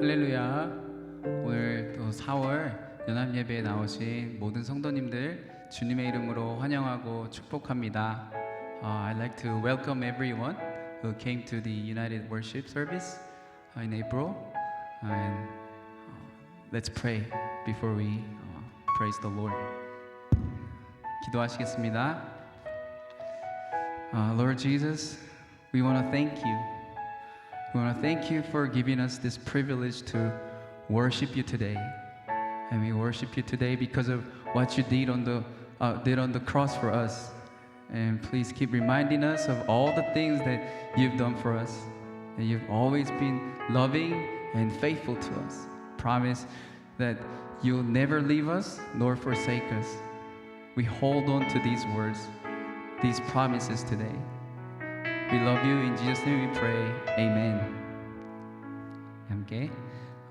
할렐루야. 오늘 또 4월 연합예배에 나오신 모든 성도님들 주님의 이름으로 환영하고 축복합니다. I'd like to welcome everyone who came to the United Worship Service in April. And let's pray before we praise the Lord. 기도하시겠습니다. Lord Jesus, we want to thank you. We want to thank you for giving us this privilege to worship you today. And we worship you today because of what you did on the cross for us. And please keep reminding us of all the things that you've done for us. And you've always been loving and faithful to us. Promise that you'll never leave us nor forsake us. We hold on to these words, these promises today. We love you. In Jesus' name we pray. Amen. 함께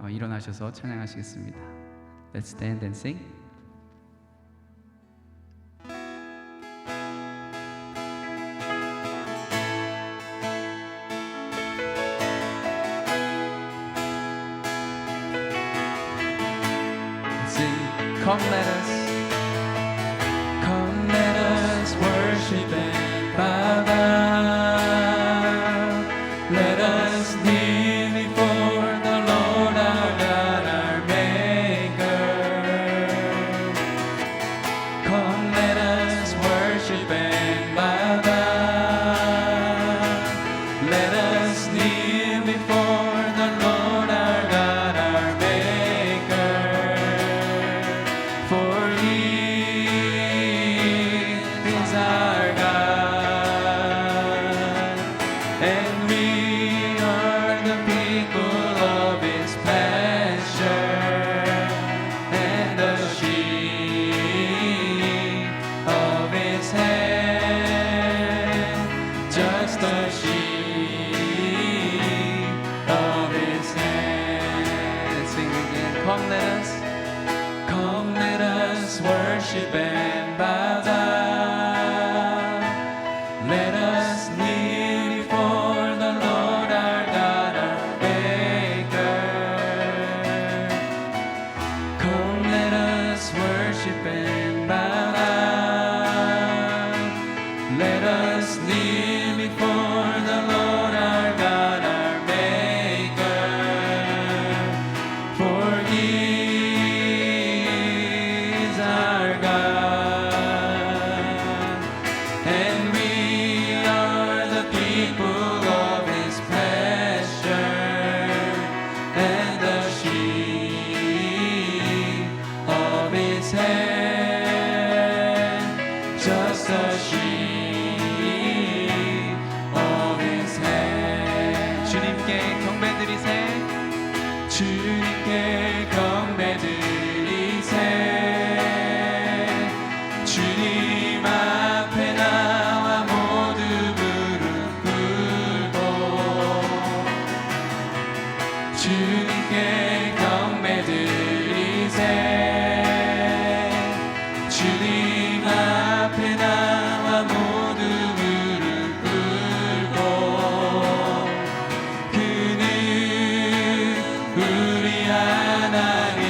일어나셔서 찬양하시겠습니다. Let's stand and sing. Sing, come let us worship and bow down. Let us kneel before the Lord our God, our Maker. Come, let us worship and bow down. Let us kneel before the Lord our God, our Maker. For He is our God, and we are the people of His pasture, and the sheep of His hand, just the sheep of His hand. Let's sing again. Come, let us worship and bow down. Let us kneel before the Lord our God, our Maker. Come, let us worship and bow down. Let us kneel before the Lord our God, our Maker. For He is our God, and we are the people of His pasture, and the sheep of His hand, just the sheep of His hand. 주님께 경배드리세, 주님께 경배드리세. 주님 앞에 나와 모두 무릎 꿇고 주님께 경배드리세. 주님 앞에 나와 모두 무릎 꿇고 그는 우리 하나님,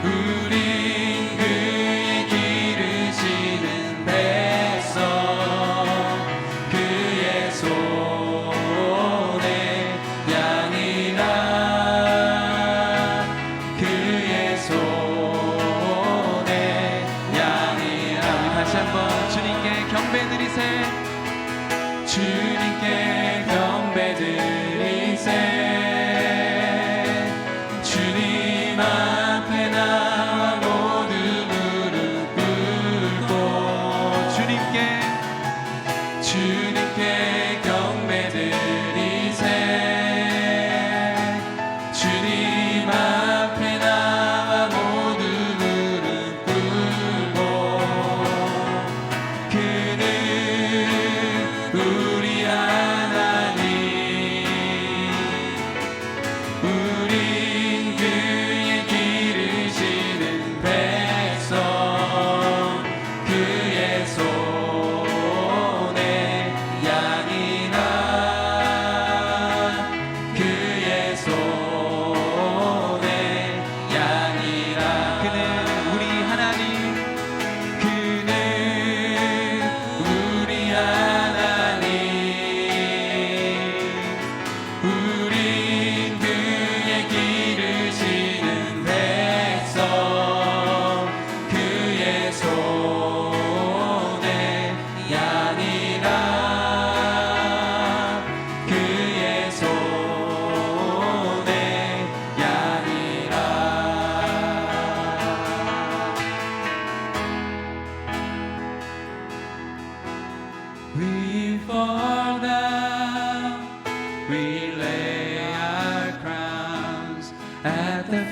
우리 그의 기르시는 백성, 그의 손에 양이라, 그의 손에 양이라. 우리 다시 한번 주님께 경배드리세, 주님께 경배드리세. 주님 앞에 나와 모두 무릎 꿇고 주님께 경배드리세. 주님 앞에 나와 모두 무릎 꿇고 그는 우리 하나님,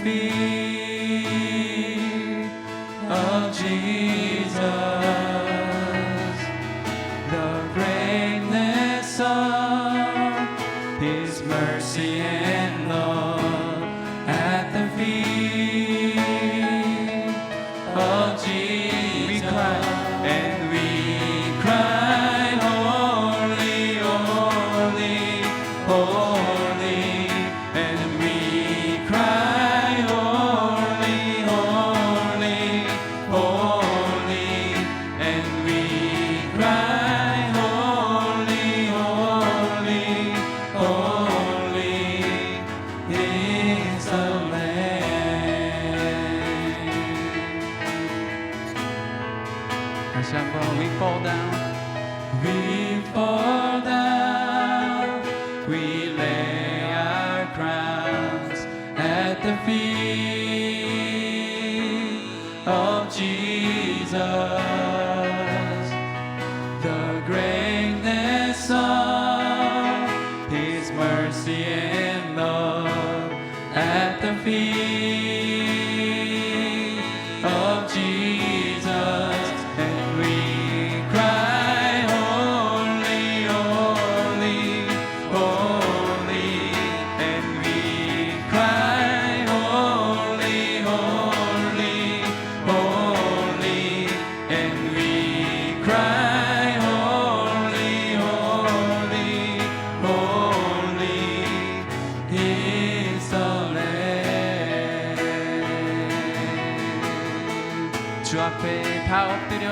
feet of Jesus. The greatness of His mercy and love at the feet of Jesus. We cry and we cry, holy, holy, holy, and we cry, holy, holy, holy, and we cry, holy, holy, holy is the Lamb. 다시 한번 we fall down, we fall down, we lay our crowns at the feet of Jesus. The greatness of His mercy and love at the feet of Jesus, and we cry, holy, holy, holy, and we cry, holy, holy, holy, and we cry, holy, holy, holy is the Lamb. 주 앞에 다 엎드려,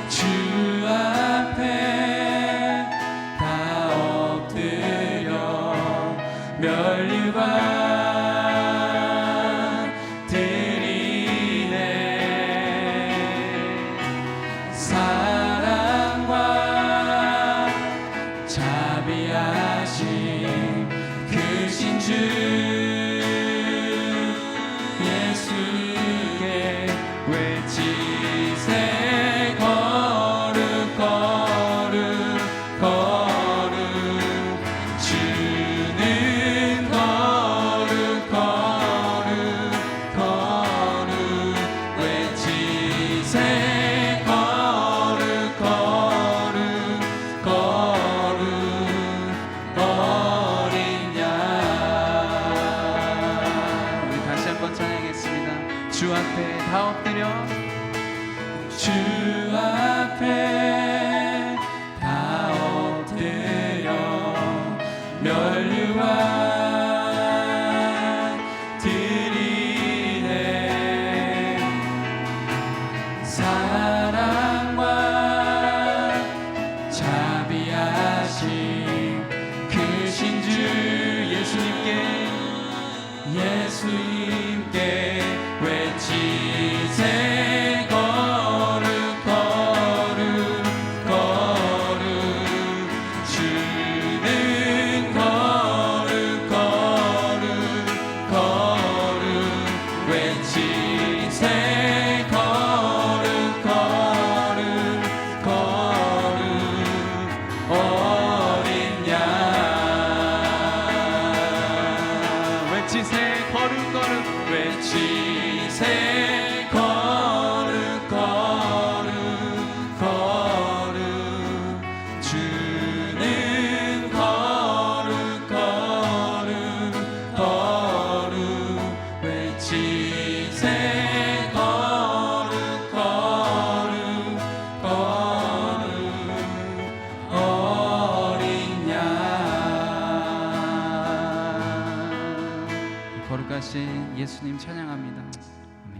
주 앞에 다 엎드려 면류관 드리네. 사랑과 자비하심 크신 주 예수께 외치세 거룩 거룩 거룩. 주는 거룩 거룩 거룩. 외치세 거룩 거룩 거룩. 어린 양. 우리 다시 한번 찬양하겠습니다. 주 앞에 다 엎드려, 주 앞에 다 엎드려 면류관 드리네. 사랑과 자비하심 크신 주 예수님께 외치세 거룩 거룩 거룩. 주는 거룩 거룩 거룩. 외치세 거룩 거룩 거룩. 어린 양. 외치세 거룩 거룩. 외치세 거룩 거룩 거룩. 주는 거룩 거룩 거룩. 외치세 거룩 거룩 거룩. 어린 양. 거룩하신 예수님 찬양합니다. 아멘.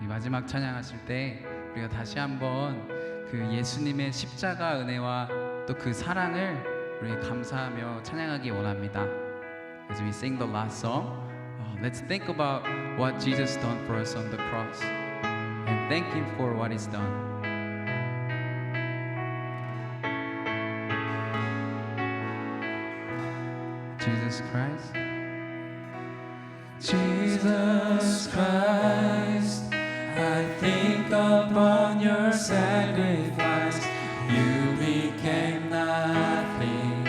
우리 마지막 찬양하실 때 우리가 다시 한번 그 예수님의 십자가 은혜와 또 그 사랑을 우리 감사하며 찬양하기 원합니다. As we sing the last song, let's think about what Jesus done for us on the cross and thank Him for what He's done. Jesus Christ, Jesus Christ, I think upon your sacrifice. You became nothing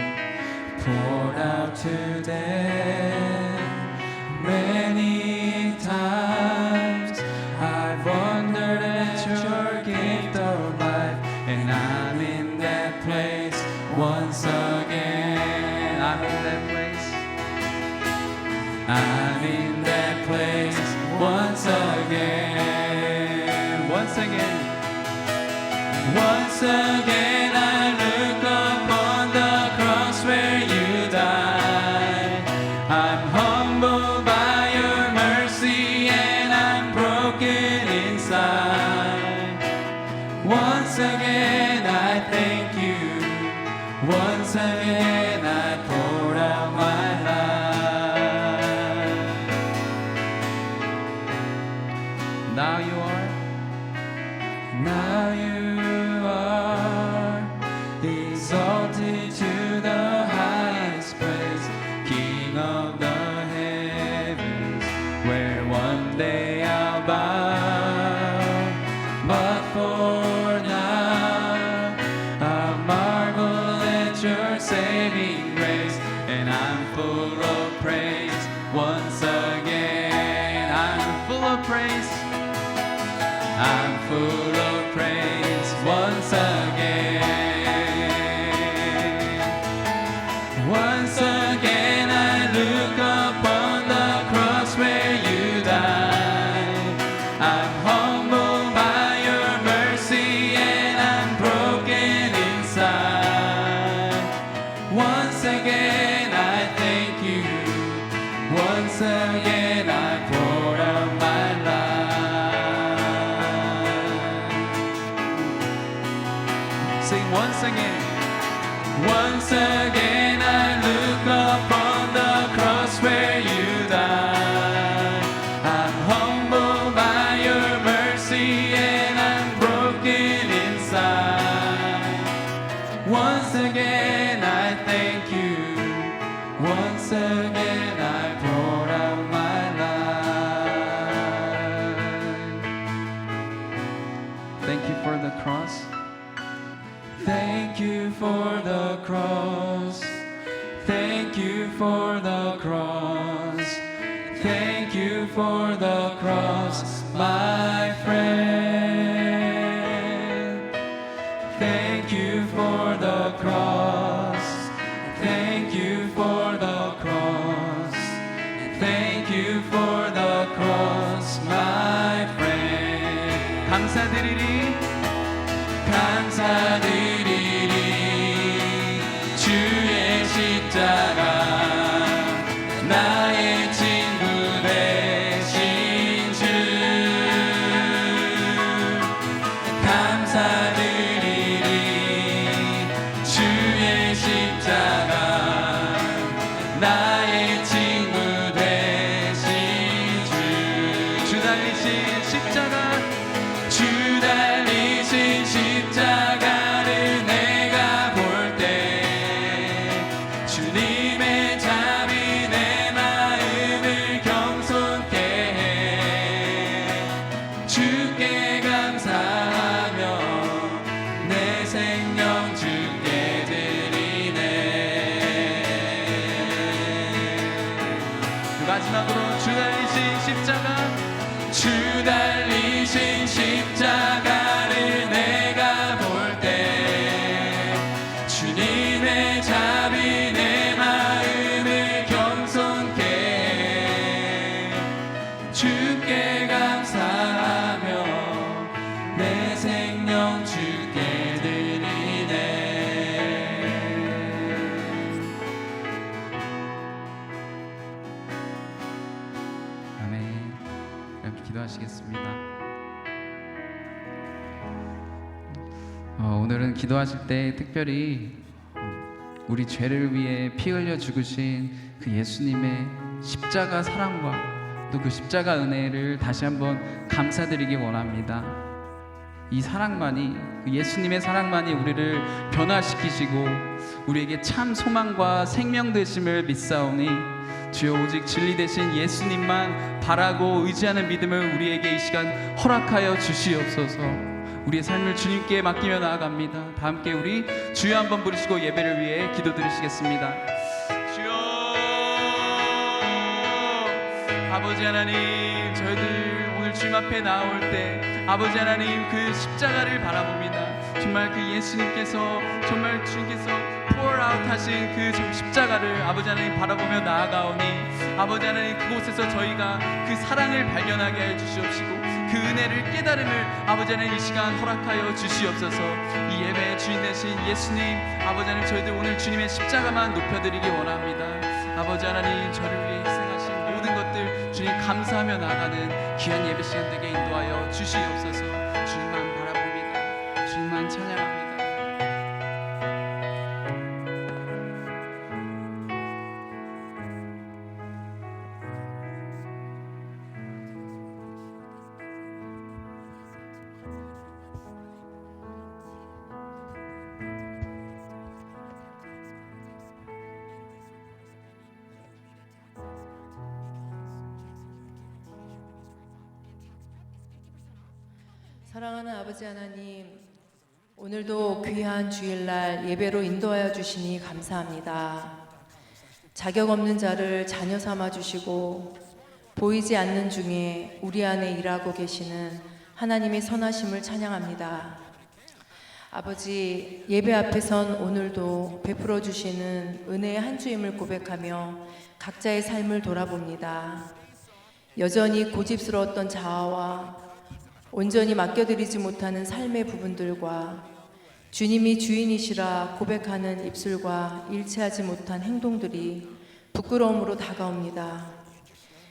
that place once again. I'm in that place. I'm in that place once again. Once again. Once again I look upon the cross where you died. I'm humbled by your mercy and I'm broken inside. Once again I thank you. Once again I pour out my life. Now you are. Now you are exalted to the highest place, King of the heavens, where one day I'll bow. But for now, I marvel at your saving grace, and I'm full of praise once again. I'm full of praise. I'm full of praise once again. Once again I look upon the cross where you died. I'm humbled by your mercy and I'm broken inside. Once again I thank you. Once again I pour out my life. Sing once again. Once again I look upon the cross where you died. I'm humbled by your mercy and I'm broken inside. Once again I thank you. Once again I pour out my life. Thank you for the cross. Thank you for the cross. Thank you for the cross. Thank you for the cross, my friend. Thank you for the cross. Thank you for the cross. Thank you for the cross, my friend. 감사드리리. 감사드리리 주의 십자가 나의 친구 되신 주 감사드리리 주의 십자가 나의 친구 되신 주 달리신 십자가. 주 달리신 십자가를 내가 볼 때 주님의 잠이 내 마음을 경손케 해 주께 감사하며 내 생명 주께 드리네. 마지막으로 주 달리신 십자가. 주 달리신 십자가를 내가 볼 때 주님의 자비 내 마음을 경손케 해 주께 감사하며 내 생명 주께 드리네. 아멘. 이렇게 기도하시겠습니다. 오늘은 기도하실 때 특별히 우리 죄를 위해 피 흘려 죽으신 그 예수님의 십자가 사랑과 또 그 십자가 은혜를 다시 한번 감사드리기 원합니다. 이 사랑만이, 그 예수님의 사랑만이 우리를 변화시키시고 우리에게 참 소망과 생명 되심을 믿사오니 주여 오직 진리 되신 예수님만 바라고 의지하는 믿음을 우리에게 이 시간 허락하여 주시옵소서. 우리의 삶을 주님께 맡기며 나아갑니다. 다 함께 우리 주여 한번 부르시고 예배를 위해 기도드리시겠습니다. 주여, 아버지 하나님, 저희들 오늘 주님 앞에 나올 때 아버지 하나님 그 십자가를 바라봅니다. 정말 그 예수님께서 정말 주님께서 pour out 하신 그 십자가를 아버지 하나님 바라보며 나아가오니 아버지 하나님 그곳에서 저희가 그 사랑을 발견하게 해 주시옵시고 그 은혜를 깨달음을 아버지 하나님 이 시간 허락하여 주시옵소서. 이 예배의 주인 되신 예수님 아버지 하나님 저희들 오늘 주님의 십자가만 높여드리기 원합니다. 아버지 하나님 저를 위해 희생하신 모든 것들 주님 감사하며 나아가는 귀한 예배 시간 되게 인도하여 주시옵소서. 주님만 바라봅니다. 주님만 찬양합니다. 사랑하는 아버지 하나님, 오늘도 귀한 주일날 예배로 인도하여 주시니 감사합니다. 자격 없는 자를 자녀 삼아 주시고 보이지 않는 중에 우리 안에 일하고 계시는 하나님의 선하심을 찬양합니다. 아버지, 예배 앞에 선 오늘도 베풀어 주시는 은혜의 한 주임을 고백하며 각자의 삶을 돌아봅니다. 여전히 고집스러웠던 자아와 온전히 맡겨드리지 못하는 삶의 부분들과 주님이 주인이시라 고백하는 입술과 일치하지 못한 행동들이 부끄러움으로 다가옵니다.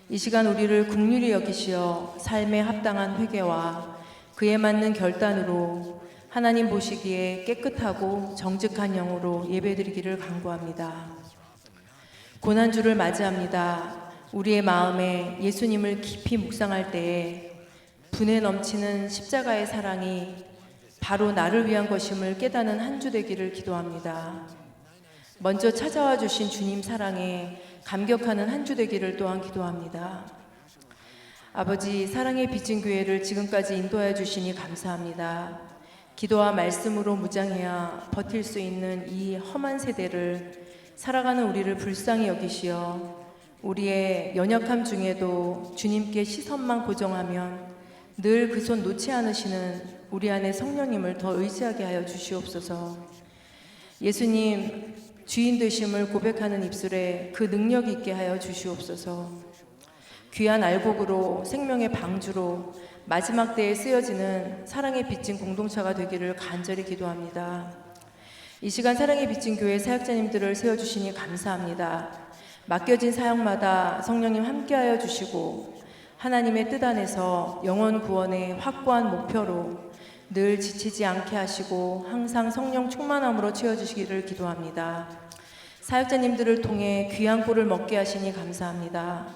이 시간 우리를 긍휼히 여기시어 삶에 합당한 회개와 그에 맞는 결단으로 하나님 보시기에 깨끗하고 정직한 영으로 예배드리기를 간구합니다. 고난주를 맞이합니다. 우리의 마음에 예수님을 깊이 묵상할 때에 분에 넘치는 십자가의 사랑이 바로 나를 위한 것임을 깨닫는 한 주 되기를 기도합니다. 먼저 찾아와 주신 주님 사랑에 감격하는 한 주 되기를 또한 기도합니다. 아버지, 사랑의 빚진 교회를 지금까지 인도하여 주시니 감사합니다. 기도와 말씀으로 무장해야 버틸 수 있는 이 험한 세대를 살아가는 우리를 불쌍히 여기시어 우리의 연약함 중에도 주님께 시선만 고정하면 늘 그 손 놓지 않으시는 우리 안에 성령님을 더 의지하게 하여 주시옵소서. 예수님 주인 되심을 고백하는 입술에 그 능력 있게 하여 주시옵소서. 귀한 알곡으로 생명의 방주로 마지막 때에 쓰여지는 사랑의 빚진 공동체가 되기를 간절히 기도합니다. 이 시간 사랑의 빚진 교회 사역자님들을 세워주시니 감사합니다. 맡겨진 사역마다 성령님 함께하여 주시고 하나님의 뜻 안에서 영혼 구원의 확고한 목표로 늘 지치지 않게 하시고 항상 성령 충만함으로 채워주시기를 기도합니다. 사역자님들을 통해 귀한 꼴을 먹게 하시니 감사합니다.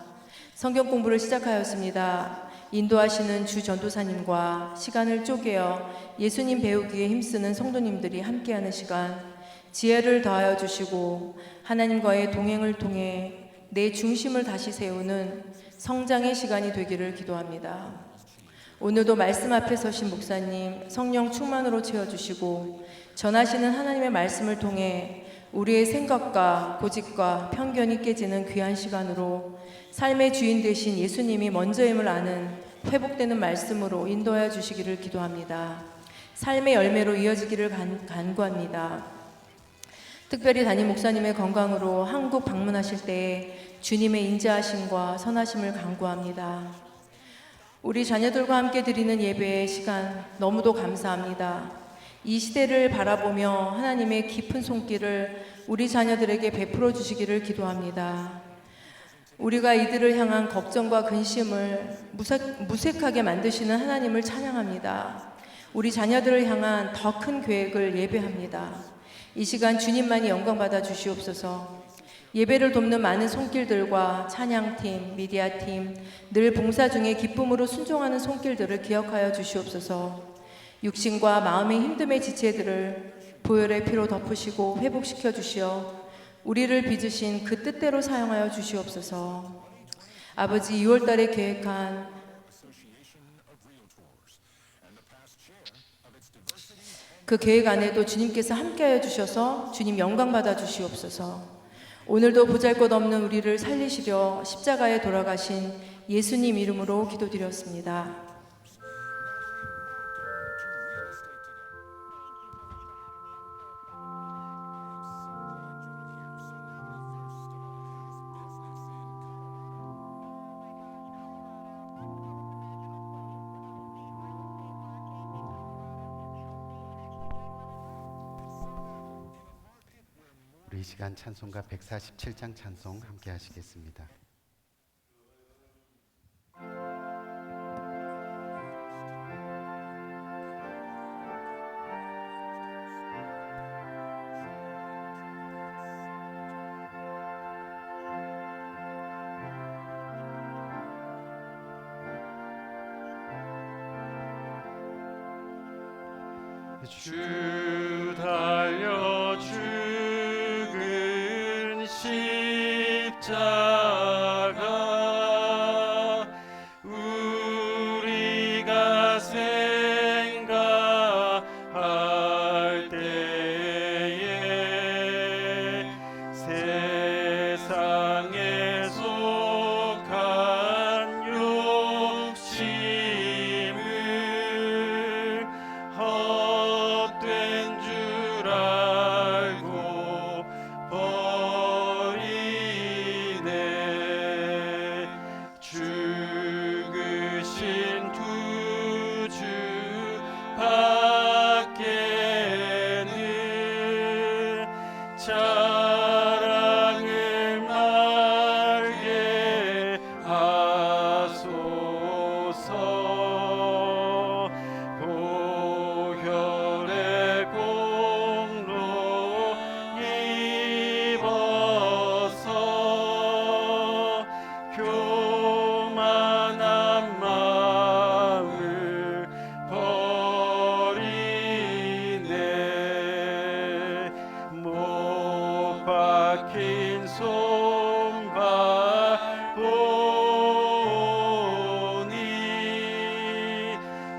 성경 공부를 시작하였습니다. 인도하시는 주 전도사님과 시간을 쪼개어 예수님 배우기에 힘쓰는 성도님들이 함께하는 시간, 지혜를 더하여 주시고 하나님과의 동행을 통해 내 중심을 다시 세우는 성장의 시간이 되기를 기도합니다. 오늘도 말씀 앞에 서신 목사님 성령 충만으로 채워주시고 전하시는 하나님의 말씀을 통해 우리의 생각과 고집과 편견이 깨지는 귀한 시간으로 삶의 주인 되신 예수님이 먼저임을 아는 회복되는 말씀으로 인도하여 주시기를 기도합니다. 삶의 열매로 이어지기를 간구합니다. 특별히 담임 목사님의 건강으로 한국 방문하실 때에 주님의 인자하심과 선하심을 간구합니다. 우리 자녀들과 함께 드리는 예배의 시간 너무도 감사합니다. 이 시대를 바라보며 하나님의 깊은 손길을 우리 자녀들에게 베풀어 주시기를 기도합니다. 우리가 이들을 향한 걱정과 근심을 무색하게 만드시는 하나님을 찬양합니다. 우리 자녀들을 향한 더 큰 계획을 예배합니다. 이 시간 주님만이 영광 받아 주시옵소서. 예배를 돕는 많은 손길들과 찬양팀, 미디어팀, 늘 봉사 중에 기쁨으로 순종하는 손길들을 기억하여 주시옵소서. 육신과 마음의 힘듦의 지체들을 보혈의 피로 덮으시고 회복시켜 주시어 우리를 빚으신 그 뜻대로 사용하여 주시옵소서. 아버지, 6월달에 계획한 그 계획 안에도 주님께서 함께하여 주셔서 주님 영광 받아 주시옵소서. 오늘도 보잘것없는 우리를 살리시려 십자가에 돌아가신 예수님 이름으로 기도드렸습니다. 우리 이 시간 찬송가 147장 찬송 함께 하시겠습니다. 주 달려 죽은 십자가 우리가 생각할 때에 세상에 속한 욕심을 헛된 줄 알고 버리네. 죽으신 구주 밖에는 자랑을 말게 하소서. 보혈의 공로 입어서 교만한 마음을 버리네. 못 박힌 손발 보니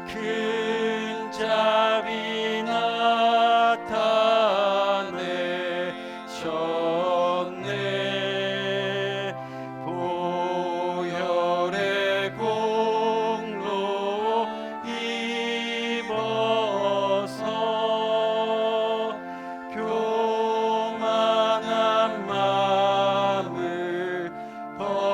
큰 자비 나타내셨네. 보혈의 공로 입어서 교만한 마음을 버리네.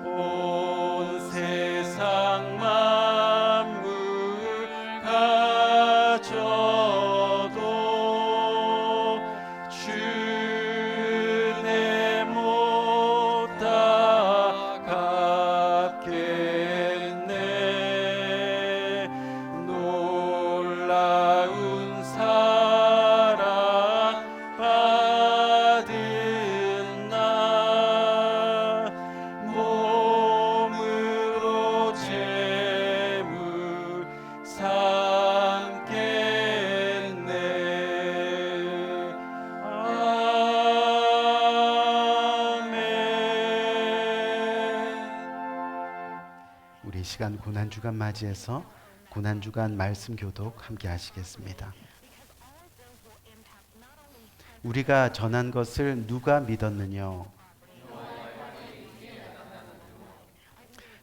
온 세상 만물 가져도 주내 못 갚겠네. 놀라운 사랑 받은 나 몸으로 재물 삼겠네. 아멘. 우리 이 시간 고난주간 맞이해서 고난주간 말씀 교독 함께 하시겠습니다. 우리가 전한 것을 누가 믿었느냐?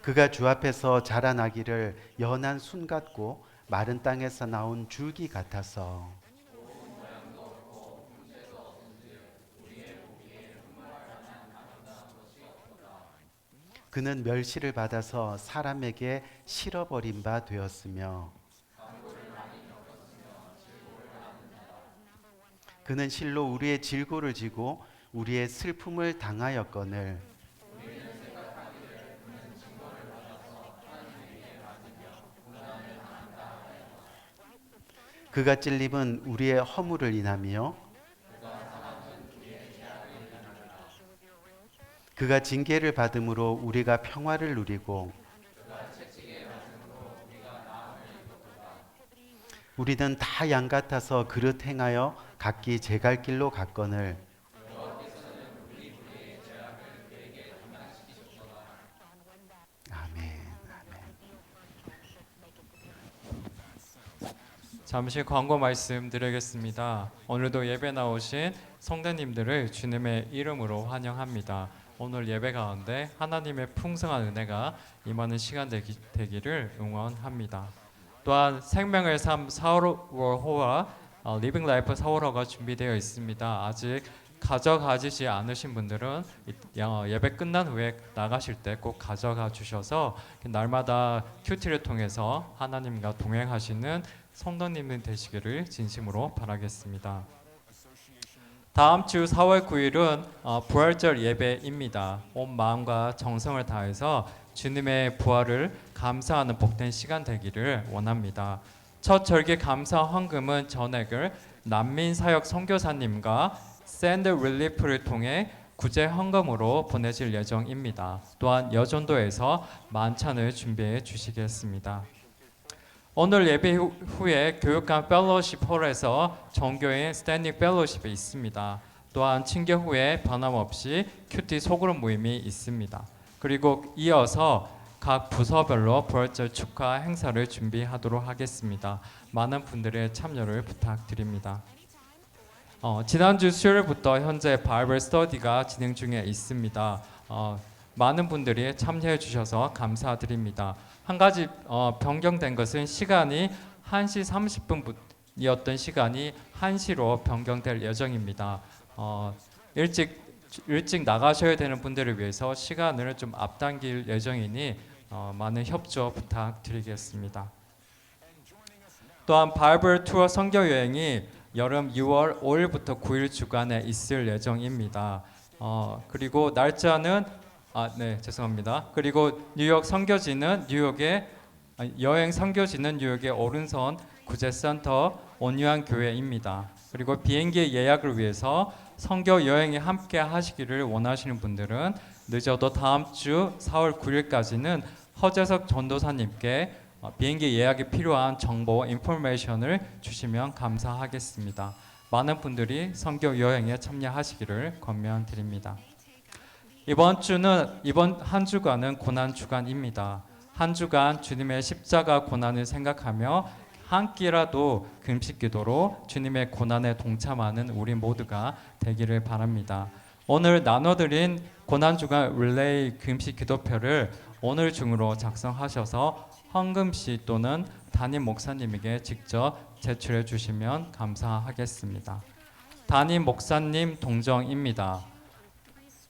그가 주 앞에서 자라나기를 연한 순 같고 마른 땅에서 나온 줄기 같아서 그는 멸시를 받아서 사람에게 실어버린 바 되었으며 그는 실로 우리의 질고를 지고 우리의 슬픔을 당하였거늘 그가 찔림은 우리의 허물을 인하며 그가 징계를 받음으로 우리가 평화를 누리고 우리는 다 양 같아서 그릇 행하여 각기 제 갈 길로 갔거늘 아멘. 잠시 광고 말씀드리겠습니다. 오늘도 예배 나오신 성도님들을 주님의 이름으로 환영합니다. 오늘 예배 가운데 하나님의 풍성한 은혜가 임하는 시간 되기를 응원합니다. 또한 생명의 삶 4월호와 리빙 라이프 4월호가 준비되어 있습니다. 아직 가져가지지 않으신 분들은 예배 끝난 후에 나가실 때 꼭 가져가 주셔서 날마다 큐티를 통해서 하나님과 동행하시는 성도님들 되시기를 진심으로 바라겠습니다. 다음 주 4월 9일은 부활절 예배입니다. 온 마음과 정성을 다해서 주님의 부활을 감사하는 복된 시간 되기를 원합니다. 첫 절기 감사 헌금은 전액을 난민 사역 선교사님과 샌드 릴리프를 통해 구제 헌금으로 보내질 예정입니다. 또한 여전도에서 만찬을 준비해 주시겠습니다. 오늘 예배 후에 교육관 펠로십 홀에서 정교인 스탠딩 펠로십이 있습니다. 또한 친교 후에 변함없이 큐티 소그룹 모임이 있습니다. 그리고 이어서 각 부서별로 부활절 축하 행사를 준비하도록 하겠습니다. 많은 분들의 참여를 부탁드립니다. 지난주 수요일부터 현재 바이블 스터디가 진행 중에 있습니다. 많은 분들이 참여해 주셔서 감사드립니다. 한 가지 변경된 것은 시간이 1시 30분이었던 시간이 1시로 변경될 예정입니다. 일찍 나가셔야 되는 분들을 위해서 시간을 좀 앞당길 예정이니 많은 협조 부탁드리겠습니다. 또한 바이블 투어 선교 여행이 여름 6월 5일부터 9일 주간에 있을 예정입니다. 그리고 날짜는 죄송합니다. 그리고 뉴욕 선교지는 여행 선교지는 뉴욕의 오른손 구제센터 온유한 교회입니다. 그리고 비행기 예약을 위해서 선교 여행에 함께 하시기를 원하시는 분들은 늦어도 다음 주 4월 9일까지는 허재석 전도사님께 비행기 예약이 필요한 정보 인포메이션을 주시면 감사하겠습니다. 많은 분들이 선교 여행에 참여하시기를 권면드립니다. 이번 한 주간은 고난 주간입니다. 한 주간 주님의 십자가 고난을 생각하며 한 끼라도 금식 기도로 주님의 고난에 동참하는 우리 모두가 되기를 바랍니다. 오늘 나눠드린 고난 주간 릴레이 금식 기도표를 오늘 중으로 작성하셔서 헌금시 또는 담임 목사님에게 직접 제출해 주시면 감사하겠습니다. 담임 목사님 동정입니다.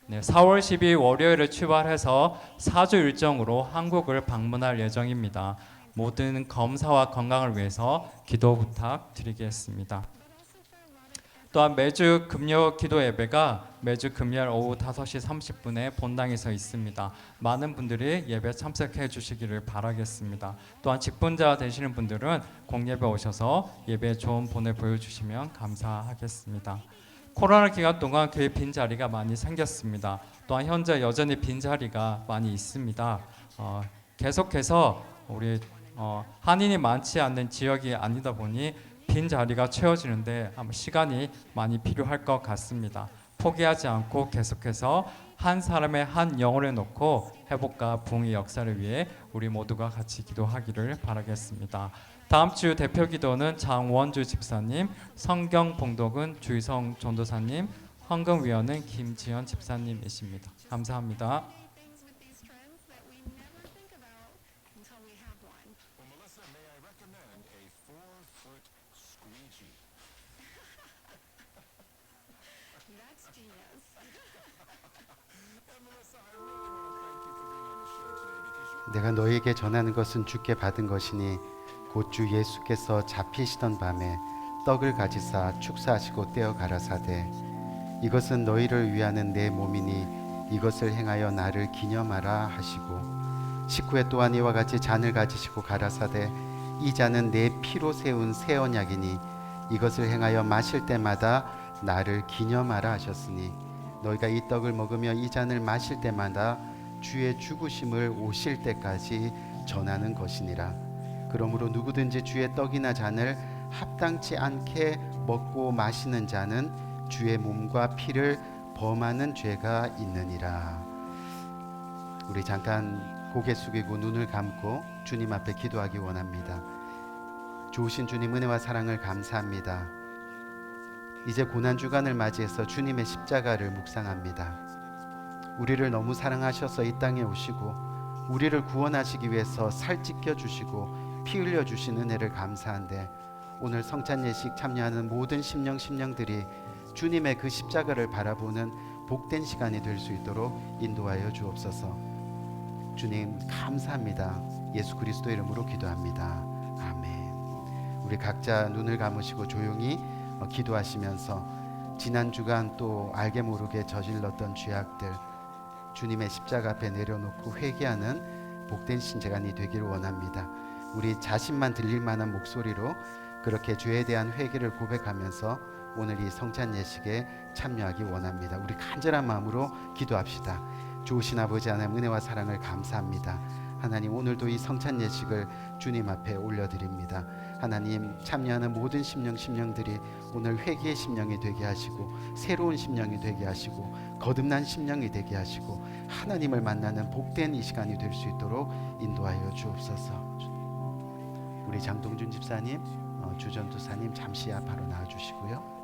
4월 12일 월요일에 출발해서 4주 일정으로 한국을 방문할 예정입니다. 모든 검사와 건강을 위해서 기도 부탁드리겠습니다. 또한 매주 금요 기도 예배가 매주 금요일 오후 5시 30분에 본당에서 있습니다. 많은 분들이 예배 참석해 주시기를 바라겠습니다. 또한 직분자 되시는 분들은 공예배 오셔서 예배에 좋은 본을 보여주시면 감사하겠습니다. 코로나 기간 동안 교회 빈자리가 많이 생겼습니다. 또한 현재 여전히 빈자리가 많이 있습니다. 계속해서 우리 한인이 많지 않는 지역이 아니다 보니 빈자리가 채워지는데 아마 시간이 많이 필요할 것 같습니다. 포기하지 않고 계속해서 한 사람의 한 영혼을 놓고 회복과 부흥의 역사를 위해 우리 모두가 같이 기도하기를 바라겠습니다. 다음 주 대표 기도는 장원주 집사님, 성경 봉독은 주희성 전도사님, 헌금위원은 김지연 집사님이십니다. 감사합니다. 내가 너에게 전하는 것은 주께 받은 것이니 곧 주 예수께서 잡히시던 밤에 떡을 가지사 축사하시고 떼어 가라사대 이것은 너희를 위하는 내 몸이니 이것을 행하여 나를 기념하라 하시고 식후에 또한 이와 같이 잔을 가지시고 가라사대 이 잔은 내 피로 세운 새 언약이니 이것을 행하여 마실 때마다 나를 기념하라 하셨으니 너희가 이 떡을 먹으며 이 잔을 마실 때마다 주의 죽으심을 오실 때까지 전하는 것이니라. 그러므로 누구든지 주의 떡이나 잔을 합당치 않게 먹고 마시는 자는 주의 몸과 피를 범하는 죄가 있느니라. 우리 잠깐 고개 숙이고 눈을 감고 주님 앞에 기도하기 원합니다. 좋으신 주님 은혜와 사랑을 감사합니다. 이제 고난주간을 맞이해서 주님의 십자가를 묵상합니다. 우리를 너무 사랑하셔서 이 땅에 오시고 우리를 구원하시기 위해서 살 찢겨 주시고 피 흘려 주신 은혜를 감사한데 오늘 성찬 예식 참여하는 모든 심령들이 주님의 그 십자가를 바라보는 복된 시간이 될 수 있도록 인도하여 주옵소서. 주님 감사합니다. 예수 그리스도 이름으로 기도합니다. 아멘. 우리 각자 눈을 감으시고 조용히 기도하시면서 지난 주간 또 알게 모르게 저질렀던 죄악들 주님의 십자가 앞에 내려놓고 회개하는 복된 신자간이 되기를 원합니다. 우리 자신만 들릴 만한 목소리로 그렇게 죄에 대한 회개를 고백하면서 오늘 이 성찬 예식에 참여하기 원합니다. 우리 간절한 마음으로 기도합시다. 좋으신 아버지 하나님 은혜와 사랑을 감사합니다. 하나님 오늘도 이 성찬 예식을 주님 앞에 올려드립니다. 하나님 참여하는 모든 심령들이 오늘 회개의 심령이 되게 하시고 새로운 심령이 되게 하시고 거듭난 심령이 되게 하시고 하나님을 만나는 복된 이 시간이 될 수 있도록 인도하여 주옵소서. 우리 장동준 집사님, 주전도사님 잠시 앞으로 나와주시고요.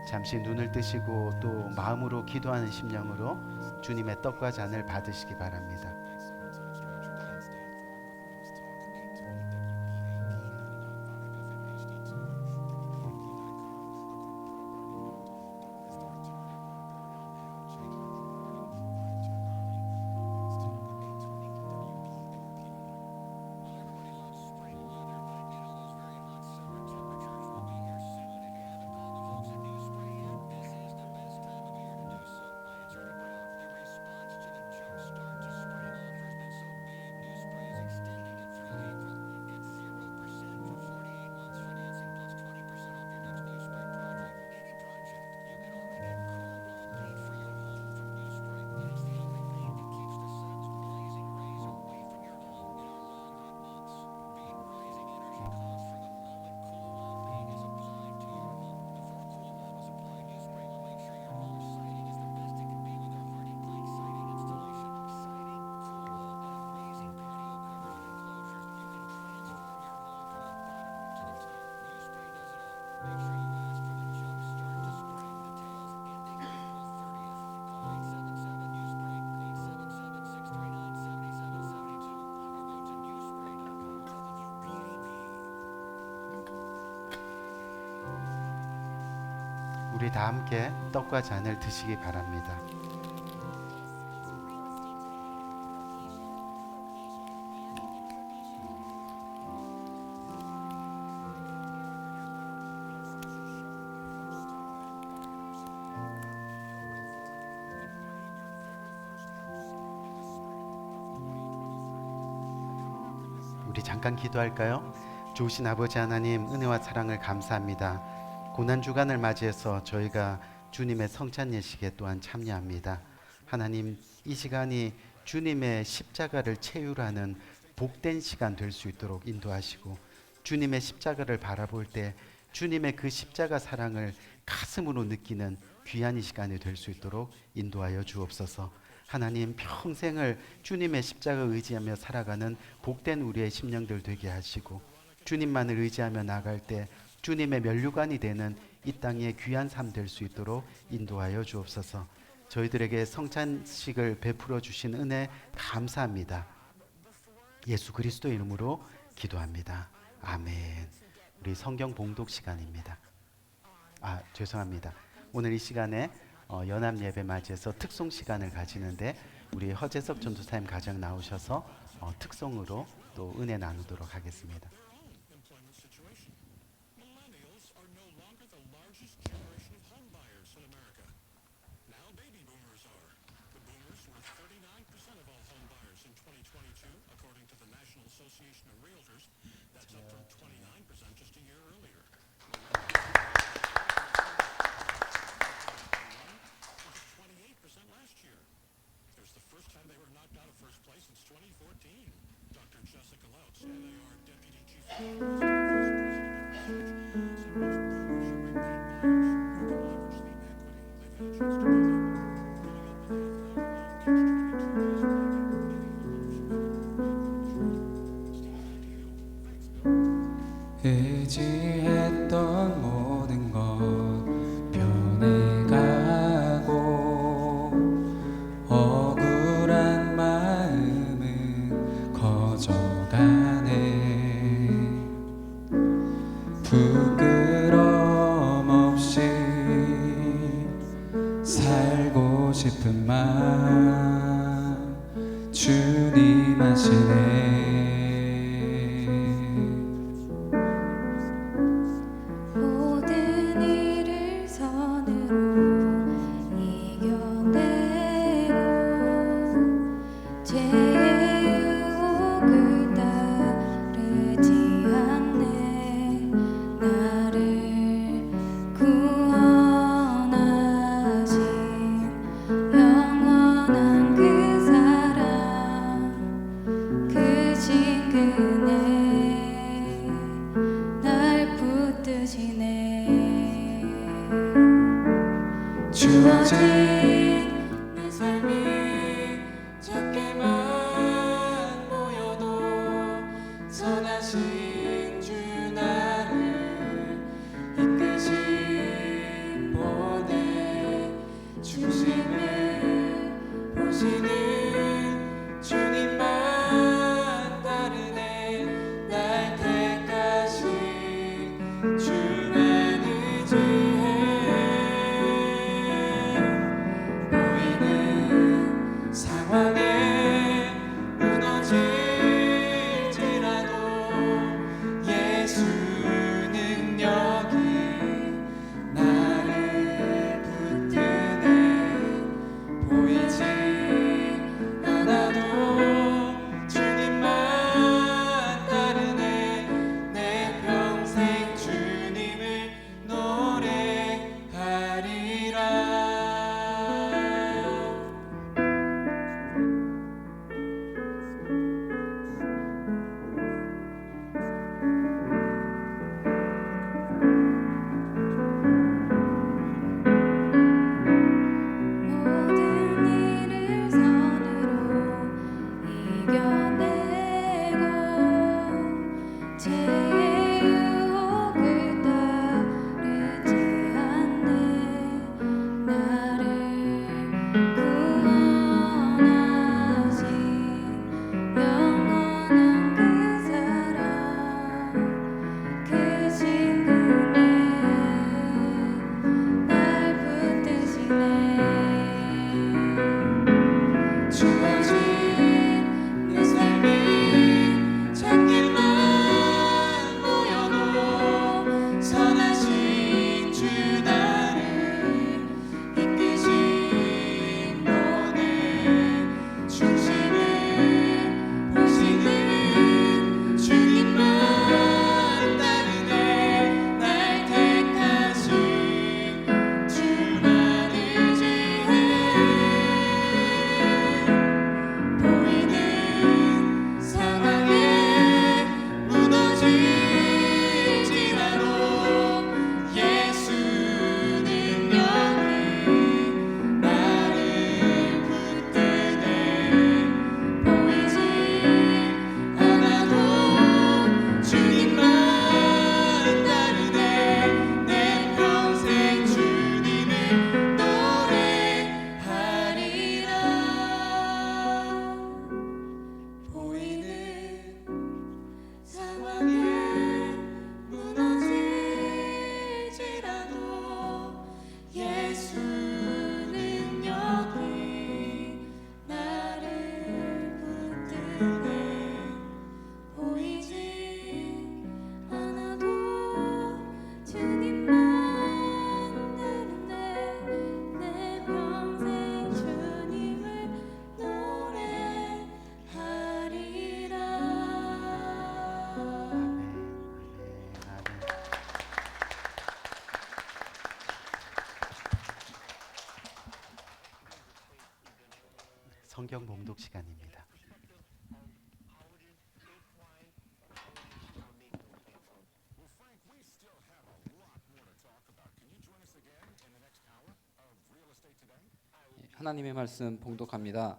잠시 눈을 뜨시고 또 마음으로 기도하는 심령으로 주님의 떡과 잔을 받으시기 바랍니다. 우리 다 함께 떡과 잔을 드시기 바랍니다. 우리 잠깐 기도할까요? 좋으신 아버지 하나님 은혜와 사랑을 감사합니다. 고난 주간을 맞이해서 저희가 주님의 성찬 예식에 또한 참여합니다. 하나님 이 시간이 주님의 십자가를 체휼하는 복된 시간 될 수 있도록 인도하시고 주님의 십자가를 바라볼 때 주님의 그 십자가 사랑을 가슴으로 느끼는 귀한 이 시간이 될 수 있도록 인도하여 주옵소서. 하나님 평생을 주님의 십자가를 의지하며 살아가는 복된 우리의 심령들 되게 하시고 주님만을 의지하며 나갈 때 주님의 면류관이 되는 이 땅의 귀한 삶 될 수 있도록 인도하여 주옵소서. 저희들에게 성찬식을 베풀어 주신 은혜 감사합니다. 예수 그리스도 이름으로 기도합니다. 아멘. 우리 성경 봉독 시간입니다. 죄송합니다. 오늘 이 시간에 연합 예배 맞이해서 특송 시간을 가지는데 우리 허재석 전도사님 가정 나오셔서 특송으로 또 은혜 나누도록 하겠습니다. 의지했던 모든 것 주어진 내 삶이 작게만 보여도 선하신 주 나를 이끄신 보내 중심을 보시는 주님만 다르네 날 택하신 주만 의지해 보이는 상황에 무너질지라도 예수 능력이 나를 붙드네 보이지 않아도 주님만 따르네 내 평생 주님을 노래하리라. 모든 일을 선으로 이겨내고 죄의 유혹을 따르지 않네 나를 구원하신 영원한 그 사랑 크신 은혜 날 붙드시네 주어진 내 삶이 작게만 보여도 선하신 주 나를 이끄신 보내 중심을 보시는 주님만 따르네 날 택하신 주만 의지해 보이는 상황에 무너질지라도 예수 능력이 나를 붙드네 보이지 않아도 주님만 따르네 내 평생 주님을 노래하리라. 보이는 상황에 무너질지라도 예수 능력이 나를 붙드네 보이지 않아도 주님만 다르네 내 평생 주님을 노래하리라. 성경 봉독 시간입니다. 하나님의 말씀 봉독합니다.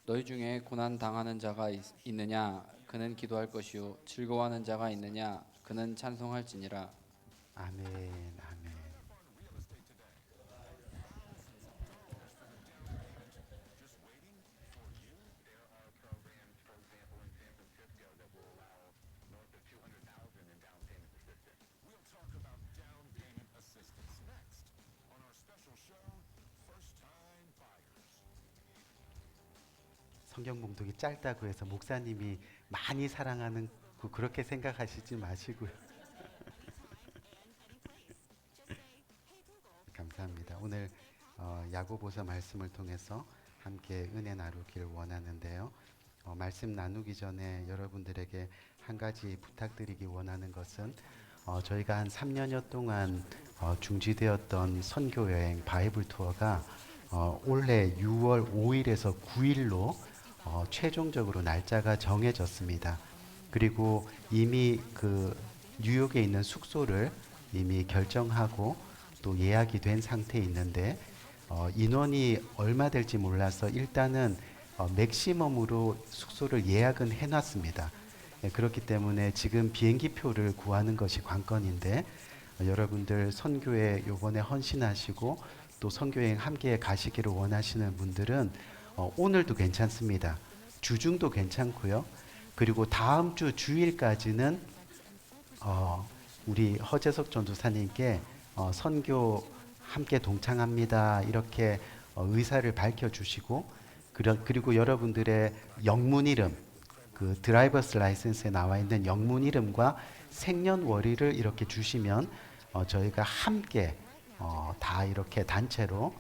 너희 중에 고난 당하는 자가 있느냐 그는 기도할 것이요 즐거워하는 자가 있느냐 그는 찬송할지니라. 아멘, 아멘. 성경 봉독이 짧다고 해서 목사님이 많이 사랑하는 그렇게 생각하시지 마시고요. 감사합니다. 오늘 야고보서 말씀을 통해서 함께 은혜 나누길 원하는데요. 말씀 나누기 전에 여러분들에게 한 가지 부탁드리기 원하는 것은 저희가 한 3년여 동안 중지되었던 선교 여행 바이블 투어가 올해 6월 5일에서 9일로 최종적으로 날짜가 정해졌습니다. 그리고 이미 그 뉴욕에 있는 숙소를 이미 결정하고 또 예약이 된 상태에 있는데 인원이 얼마 될지 몰라서 일단은 맥시멈으로 숙소를 예약은 해놨습니다. 그렇기 때문에 지금 비행기표를 구하는 것이 관건인데 여러분들 선교에 요번에 헌신하시고 또 선교여행 함께 가시기를 원하시는 분들은 오늘도 괜찮습니다. 주중도 괜찮고요. 그리고 다음 주 주일까지는 우리 허재석 전도사님께 선교 함께 동참합니다. 이렇게 의사를 밝혀주시고 그리고 여러분들의 영문 이름 그 드라이버스 라이센스에 나와 있는 영문 이름과 생년월일을 이렇게 주시면 저희가 함께 다 이렇게 단체로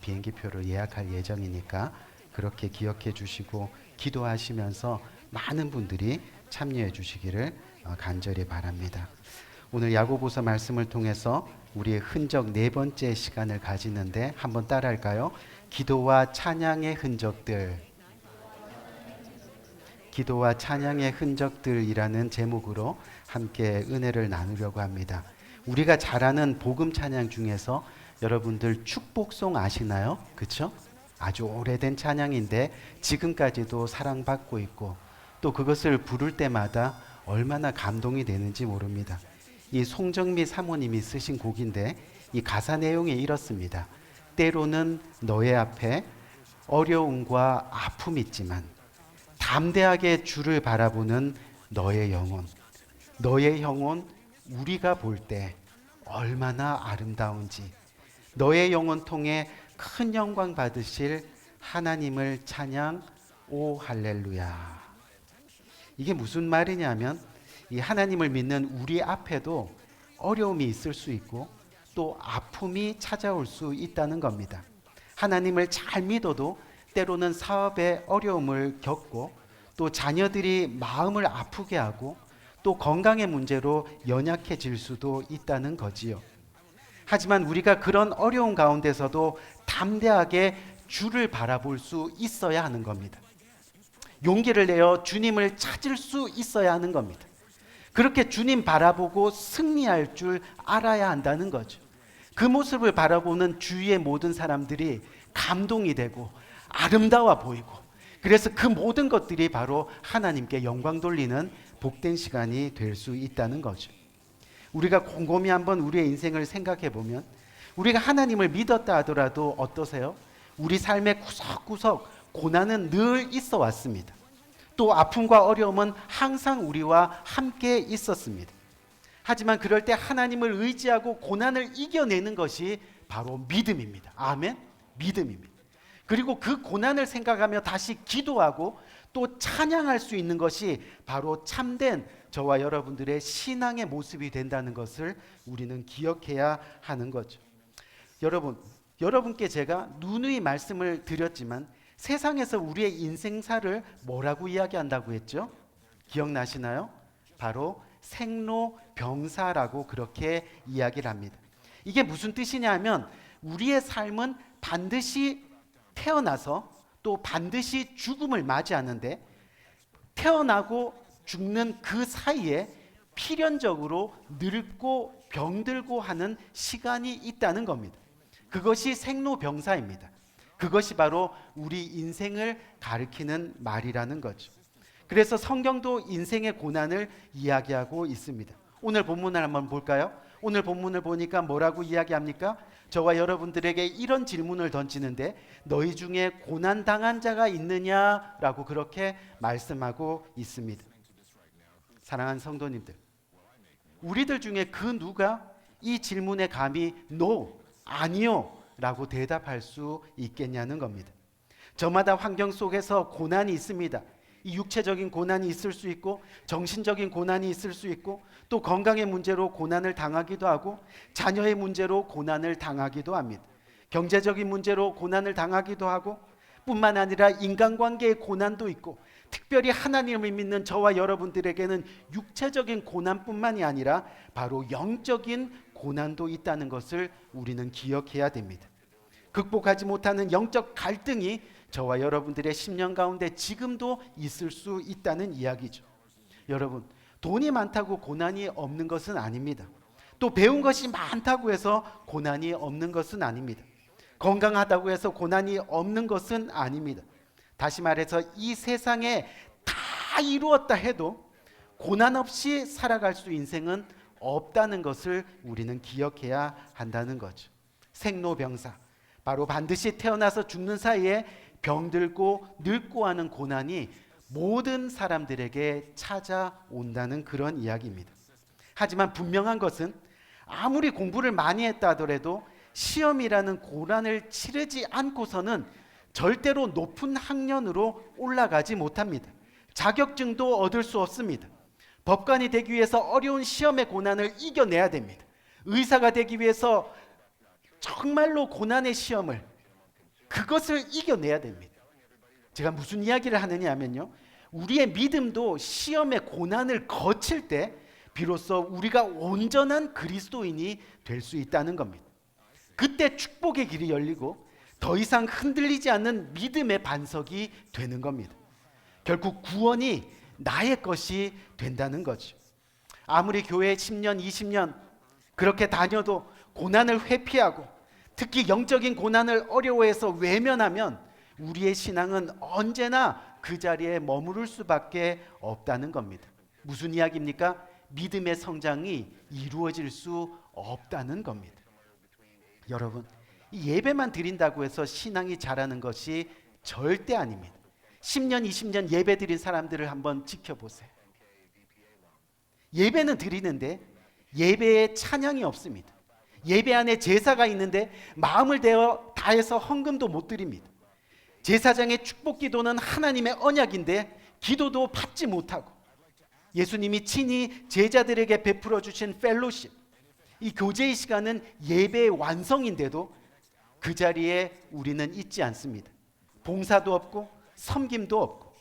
비행기표를 예약할 예정이니까 그렇게 기억해 주시고 기도하시면서 많은 분들이 참여해 주시기를 간절히 바랍니다. 오늘 야고보서 말씀을 통해서 우리의 흔적 네 번째 시간을 가지는데 한번 따라할까요? 기도와 찬양의 흔적들. 기도와 찬양의 흔적들이라는 제목으로 함께 은혜를 나누려고 합니다. 우리가 잘 아는 복음 찬양 중에서 여러분들 축복송 아시나요? 그렇죠? 아주 오래된 찬양인데 지금까지도 사랑받고 있고 또 그것을 부를 때마다 얼마나 감동이 되는지 모릅니다. 이 송정미 사모님이 쓰신 곡인데 이 가사 내용이 이렇습니다. 때로는 너의 앞에 어려움과 아픔이 있지만 담대하게 주를 바라보는 너의 영혼 우리가 볼 때 얼마나 아름다운지 너의 영혼 통해 큰 영광 받으실 하나님을 찬양 오 할렐루야. 이게 무슨 말이냐면 이 하나님을 믿는 우리 앞에도 어려움이 있을 수 있고 또 아픔이 찾아올 수 있다는 겁니다. 하나님을 잘 믿어도 때로는 사업에 어려움을 겪고 또 자녀들이 마음을 아프게 하고 또 건강의 문제로 연약해질 수도 있다는 거지요. 하지만 우리가 그런 어려운 가운데서도 담대하게 주를 바라볼 수 있어야 하는 겁니다. 용기를 내어 주님을 찾을 수 있어야 하는 겁니다. 그렇게 주님 바라보고 승리할 줄 알아야 한다는 거죠. 그 모습을 바라보는 주위의 모든 사람들이 감동이 되고 아름다워 보이고 그래서 그 모든 것들이 바로 하나님께 영광 돌리는 복된 시간이 될 수 있다는 거죠. 우리가 곰곰이 한번 우리의 인생을 생각해 보면 우리가 하나님을 믿었다 하더라도 어떠세요? 우리 삶의 구석구석 고난은 늘 있어 왔습니다. 또 아픔과 어려움은 항상 우리와 함께 있었습니다. 하지만 그럴 때 하나님을 의지하고 고난을 이겨내는 것이 바로 믿음입니다. 아멘? 믿음입니다. 그리고 그 고난을 생각하며 다시 기도하고 또 찬양할 수 있는 것이 바로 참된 저와 여러분들의 신앙의 모습이 된다는 것을 우리는 기억해야 하는 거죠. 여러분께 제가 누누이 말씀을 드렸지만 세상에서 우리의 인생사를 뭐라고 이야기한다고 했죠? 기억나시나요? 바로 생로병사라고 그렇게 이야기를 합니다. 이게 무슨 뜻이냐 하면 우리의 삶은 반드시 태어나서 또 반드시 죽음을 맞이하는데 태어나고 죽는 그 사이에 필연적으로 늙고 병들고 하는 시간이 있다는 겁니다. 그것이 생로병사입니다. 그것이 바로 우리 인생을 가리키는 말이라는 거죠. 그래서 성경도 인생의 고난을 이야기하고 있습니다. 오늘 본문을 한번 볼까요? 오늘 본문을 보니까 뭐라고 이야기합니까? 저와 여러분들에게 이런 질문을 던지는데 너희 중에 고난당한 자가 있느냐라고 그렇게 말씀하고 있습니다. 사랑하는 성도님들, 우리들 중에 그 누가 이 질문에 감히 No, 아니요 라고 대답할 수 있겠냐는 겁니다. 저마다 환경 속에서 고난이 있습니다. 이 육체적인 고난이 있을 수 있고 정신적인 고난이 있을 수 있고 또 건강의 문제로 고난을 당하기도 하고 자녀의 문제로 고난을 당하기도 합니다. 경제적인 문제로 고난을 당하기도 하고 뿐만 아니라 인간관계의 고난도 있고 특별히 하나님을 믿는 저와 여러분들에게는 육체적인 고난뿐만이 아니라 바로 영적인 고난도 있다는 것을 우리는 기억해야 됩니다. 극복하지 못하는 영적 갈등이 저와 여러분들의 심령 가운데 지금도 있을 수 있다는 이야기죠. 여러분, 돈이 많다고 고난이 없는 것은 아닙니다. 또 배운 것이 많다고 해서 고난이 없는 것은 아닙니다. 건강하다고 해서 고난이 없는 것은 아닙니다. 다시 말해서 이 세상에 다 이루었다 해도 고난 없이 살아갈 수 인생은 없다는 것을 우리는 기억해야 한다는 거죠. 생로병사, 바로 반드시 태어나서 죽는 사이에 병들고 늙고 하는 고난이 모든 사람들에게 찾아온다는 그런 이야기입니다. 하지만 분명한 것은 아무리 공부를 많이 했다 하더라도 시험이라는 고난을 치르지 않고서는 절대로 높은 학년으로 올라가지 못합니다. 자격증도 얻을 수 없습니다. 법관이 되기 위해서 어려운 시험의 고난을 이겨내야 됩니다. 의사가 되기 위해서 정말로 고난의 시험을, 그것을 이겨내야 됩니다. 제가 무슨 이야기를 하느냐 하면요, 우리의 믿음도 시험의 고난을 거칠 때 비로소 우리가 온전한 그리스도인이 될 수 있다는 겁니다. 그때 축복의 길이 열리고 더 이상 흔들리지 않는 믿음의 반석이 되는 겁니다. 결국 구원이 나의 것이 된다는 거죠. 아무리 교회 10년, 20년 그렇게 다녀도 고난을 회피하고 특히 영적인 고난을 어려워해서 외면하면 우리의 신앙은 언제나 그 자리에 머무를 수밖에 없다는 겁니다. 무슨 이야기입니까? 믿음의 성장이 이루어질 수 없다는 겁니다. 여러분, 이 예배만 드린다고 해서 신앙이 자라는 것이 절대 아닙니다. 10년, 20년 예배 드린 사람들을 한번 지켜보세요. 예배는 드리는데 예배에 찬양이 없습니다. 예배 안에 제사가 있는데 마음을 다해서 헌금도 못 드립니다. 제사장의 축복 기도는 하나님의 언약인데 기도도 받지 못하고, 예수님이 친히 제자들에게 베풀어 주신 펠로십, 이 교제의 시간은 예배의 완성인데도 그 자리에 우리는 있지 않습니다. 봉사도 없고 섬김도 없고.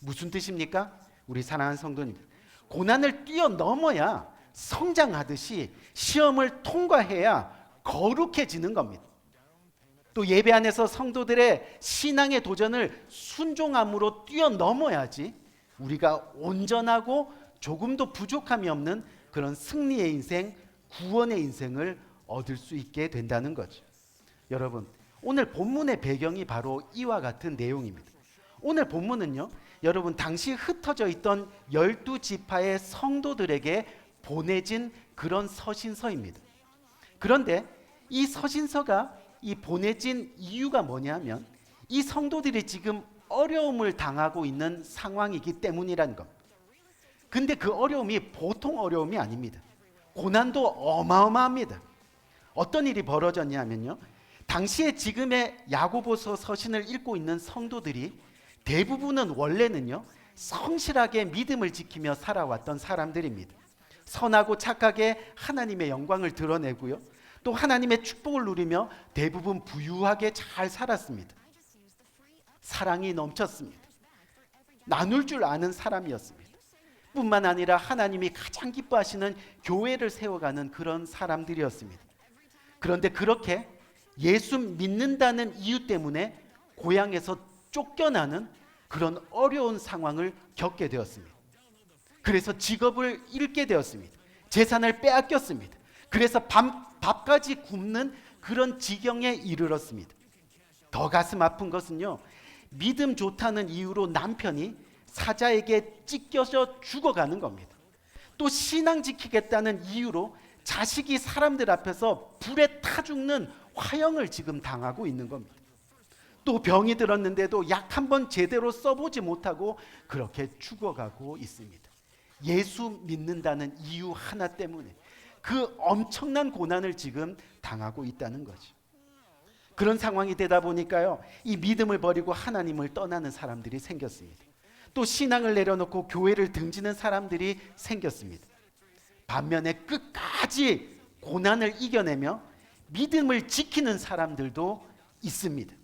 무슨 뜻입니까? 우리 사랑하는 성도님들, 고난을 뛰어넘어야 성장하듯이 시험을 통과해야 거룩해지는 겁니다. 또 예배 안에서 성도들의 신앙의 도전을 순종함으로 뛰어넘어야지 우리가 온전하고 조금도 부족함이 없는 그런 승리의 인생, 구원의 인생을 얻을 수 있게 된다는 거죠. 여러분, 오늘 본문의 배경이 바로 이와 같은 내용입니다. 오늘 본문은요, 여러분 당시 흩어져 있던 12지파의 성도들에게 보내진 그런 서신서입니다. 그런데 이 서신서가 이 보내진 이유가 뭐냐면 이 성도들이 지금 어려움을 당하고 있는 상황이기 때문이라는 겁니다. 근데 그 어려움이 보통 어려움이 아닙니다. 고난도 어마어마합니다. 어떤 일이 벌어졌냐면요, 당시에 지금의 야고보서 서신을 읽고 있는 성도들이 대부분은 원래는요 성실하게 믿음을 지키며 살아왔던 사람들입니다. 선하고 착하게 하나님의 영광을 드러내고요, 또 하나님의 축복을 누리며 대부분 부유하게 잘 살았습니다. 사랑이 넘쳤습니다. 나눌 줄 아는 사람이었습니다. 뿐만 아니라 하나님이 가장 기뻐하시는 교회를 세워가는 그런 사람들이었습니다. 그런데 그렇게 예수 믿는다는 이유 때문에 고향에서 쫓겨나는 그런 어려운 상황을 겪게 되었습니다. 그래서 직업을 잃게 되었습니다. 재산을 빼앗겼습니다. 그래서 밥까지 굶는 그런 지경에 이르렀습니다. 더 가슴 아픈 것은요, 믿음 좋다는 이유로 남편이 사자에게 찢겨져 죽어가는 겁니다. 또 신앙 지키겠다는 이유로 자식이 사람들 앞에서 불에 타 죽는 화형을 지금 당하고 있는 겁니다. 또 병이 들었는데도 약 한 번 제대로 써보지 못하고 그렇게 죽어가고 있습니다. 예수 믿는다는 이유 하나 때문에 그 엄청난 고난을 지금 당하고 있다는 거죠. 그런 상황이 되다 보니까요, 이 믿음을 버리고 하나님을 떠나는 사람들이 생겼습니다. 또 신앙을 내려놓고 교회를 등지는 사람들이 생겼습니다. 반면에 끝까지 고난을 이겨내며 믿음을 지키는 사람들도 있습니다.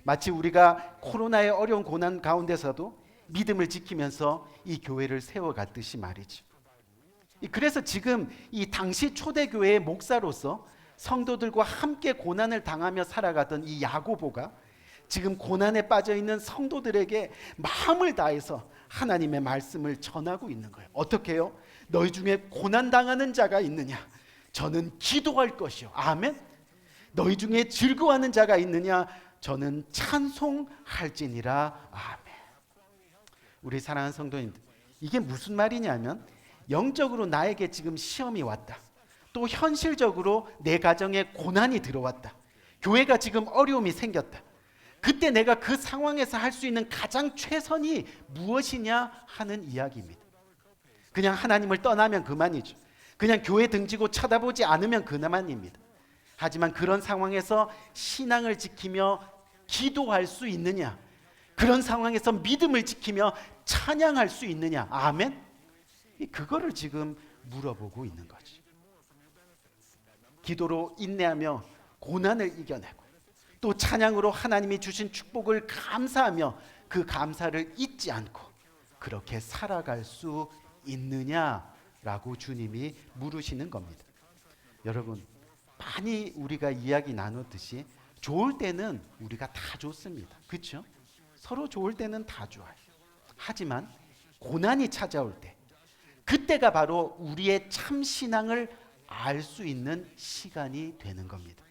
마치 우리가 코로나의 어려운 고난 가운데서도 믿음을 지키면서 이 교회를 세워갔듯이 말이죠. 그래서 지금 이 당시 초대교회의 목사로서 성도들과 함께 고난을 당하며 살아가던 이 야고보가 지금 고난에 빠져 있는 성도들에게 마음을 다해서 하나님의 말씀을 전하고 있는 거예요. 어떻게 해요? 너희 중에 고난 당하는 자가 있느냐? 저는 기도할 것이요. 아멘. 너희 중에 즐거워하는 자가 있느냐? 저는 찬송할지니라. 아멘. 우리 사랑하는 성도님들, 이게 무슨 말이냐면 영적으로 나에게 지금 시험이 왔다. 또 현실적으로 내 가정에 고난이 들어왔다. 교회가 지금 어려움이 생겼다. 그때 내가 그 상황에서 할 수 있는 가장 최선이 무엇이냐 하는 이야기입니다. 그냥 하나님을 떠나면 그만이죠. 그냥 교회 등지고 쳐다보지 않으면 그만입니다. 하지만 그런 상황에서 신앙을 지키며 기도할 수 있느냐? 그런 상황에서 믿음을 지키며 찬양할 수 있느냐? 아멘? 그거를 지금 물어보고 있는 거지. 기도로 인내하며 고난을 이겨내고 또 찬양으로 하나님이 주신 축복을 감사하며 그 감사를 잊지 않고 그렇게 살아갈 수 있느냐라고 주님이 물으시는 겁니다. 여러분, 많이 우리가 이야기 나눴듯이 좋을 때는 우리가 다 좋습니다. 그렇죠? 서로 좋을 때는 다 좋아요. 하지만 고난이 찾아올 때 그때가 바로 우리의 참 신앙을 알 수 있는 시간이 되는 겁니다.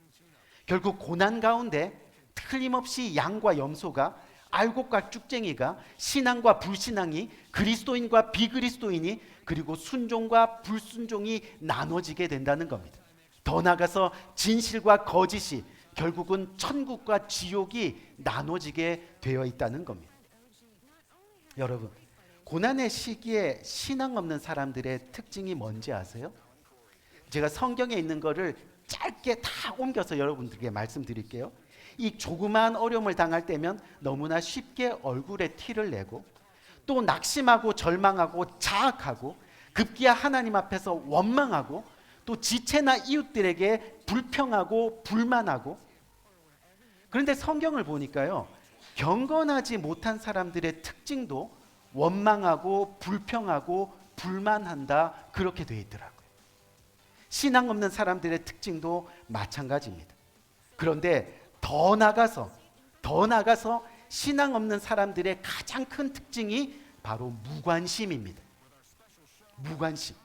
결국 고난 가운데 틀림없이 양과 염소가, 알곡과 쭉쟁이가, 신앙과 불신앙이, 그리스도인과 비그리스도인이, 그리고 순종과 불순종이 나눠지게 된다는 겁니다. 더 나아가서 진실과 거짓이, 결국은 천국과 지옥이 나눠지게 되어 있다는 겁니다. 여러분, 고난의 시기에 신앙 없는 사람들의 특징이 뭔지 아세요? 제가 성경에 있는 거를 짧게 다 옮겨서 여러분들에게 말씀드릴게요. 이 조그마한 어려움을 당할 때면 너무나 쉽게 얼굴에 티를 내고 또 낙심하고 절망하고 자학하고 급기야 하나님 앞에서 원망하고 또 지체나 이웃들에게 불평하고 불만하고. 그런데 성경을 보니까요, 경건하지 못한 사람들의 특징도 원망하고 불평하고 불만한다, 그렇게 되어 있더라고요. 신앙 없는 사람들의 특징도 마찬가지입니다. 그런데 더 나가서 신앙 없는 사람들의 가장 큰 특징이 바로 무관심입니다. 무관심.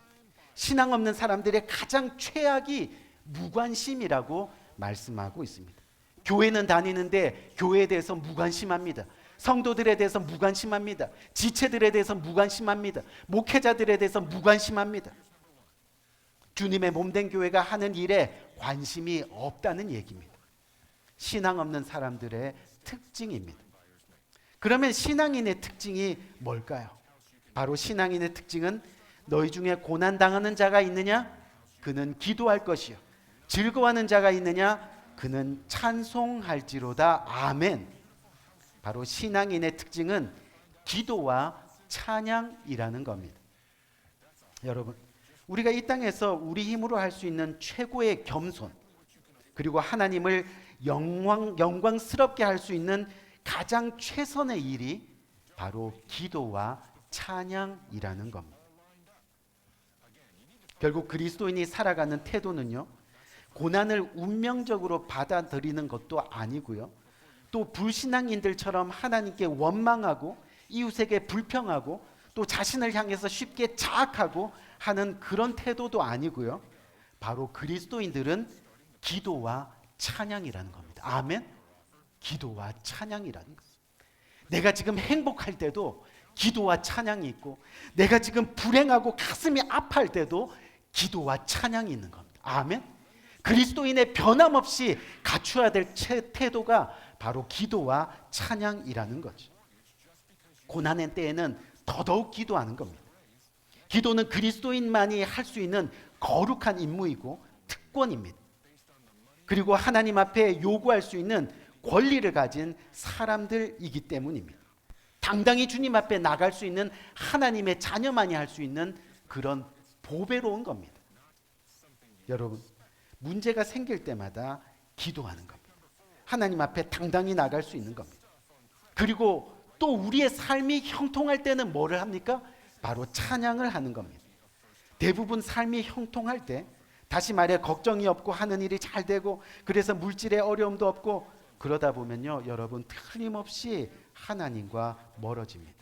신앙 없는 사람들의 가장 최악이 무관심이라고 말씀하고 있습니다. 교회는 다니는데 교회에 대해서 무관심합니다. 성도들에 대해서 무관심합니다. 지체들에 대해서 무관심합니다. 목회자들에 대해서 무관심합니다. 주님의 몸된 교회가 하는 일에 관심이 없다는 얘기입니다. 신앙 없는 사람들의 특징입니다. 그러면 신앙인의 특징이 뭘까요? 바로 신앙인의 특징은 너희 중에 고난당하는 자가 있느냐? 그는 기도할 것이요. 즐거워하는 자가 있느냐? 그는 찬송할지로다. 아멘. 바로 신앙인의 특징은 기도와 찬양이라는 겁니다. 여러분, 우리가 이 땅에서 우리 힘으로 할 수 있는 최고의 겸손, 그리고 하나님을 영광스럽게 할 수 있는 가장 최선의 일이 바로 기도와 찬양이라는 겁니다. 결국 그리스도인이 살아가는 태도는요, 고난을 운명적으로 받아들이는 것도 아니고요, 또 불신앙인들처럼 하나님께 원망하고 이웃에게 불평하고 또 자신을 향해서 쉽게 자학하고 하는 그런 태도도 아니고요, 바로 그리스도인들은 기도와 찬양이라는 겁니다. 아멘. 기도와 찬양이라는 것. 내가 지금 행복할 때도 기도와 찬양이 있고, 내가 지금 불행하고 가슴이 아파할 때도 기도와 찬양이 있는 겁니다. 아멘. 그리스도인의 변함없이 갖춰야 될 태도가 바로 기도와 찬양이라는 거죠. 고난의 때에는 더더욱 기도하는 겁니다. 기도는 그리스도인만이 할 수 있는 거룩한 임무이고 특권입니다. 그리고 하나님 앞에 요구할 수 있는 권리를 가진 사람들이기 때문입니다. 당당히 주님 앞에 나갈 수 있는 하나님의 자녀만이 할 수 있는 그런 보배로운 겁니다. 여러분, 문제가 생길 때마다 기도하는 겁니다. 하나님 앞에 당당히 나갈 수 있는 겁니다. 그리고 또 우리의 삶이 형통할 때는 뭐를 합니까? 바로 찬양을 하는 겁니다. 대부분 삶이 형통할 때, 다시 말해 걱정이 없고 하는 일이 잘 되고 그래서 물질의 어려움도 없고 그러다 보면요, 여러분 틀림없이 하나님과 멀어집니다.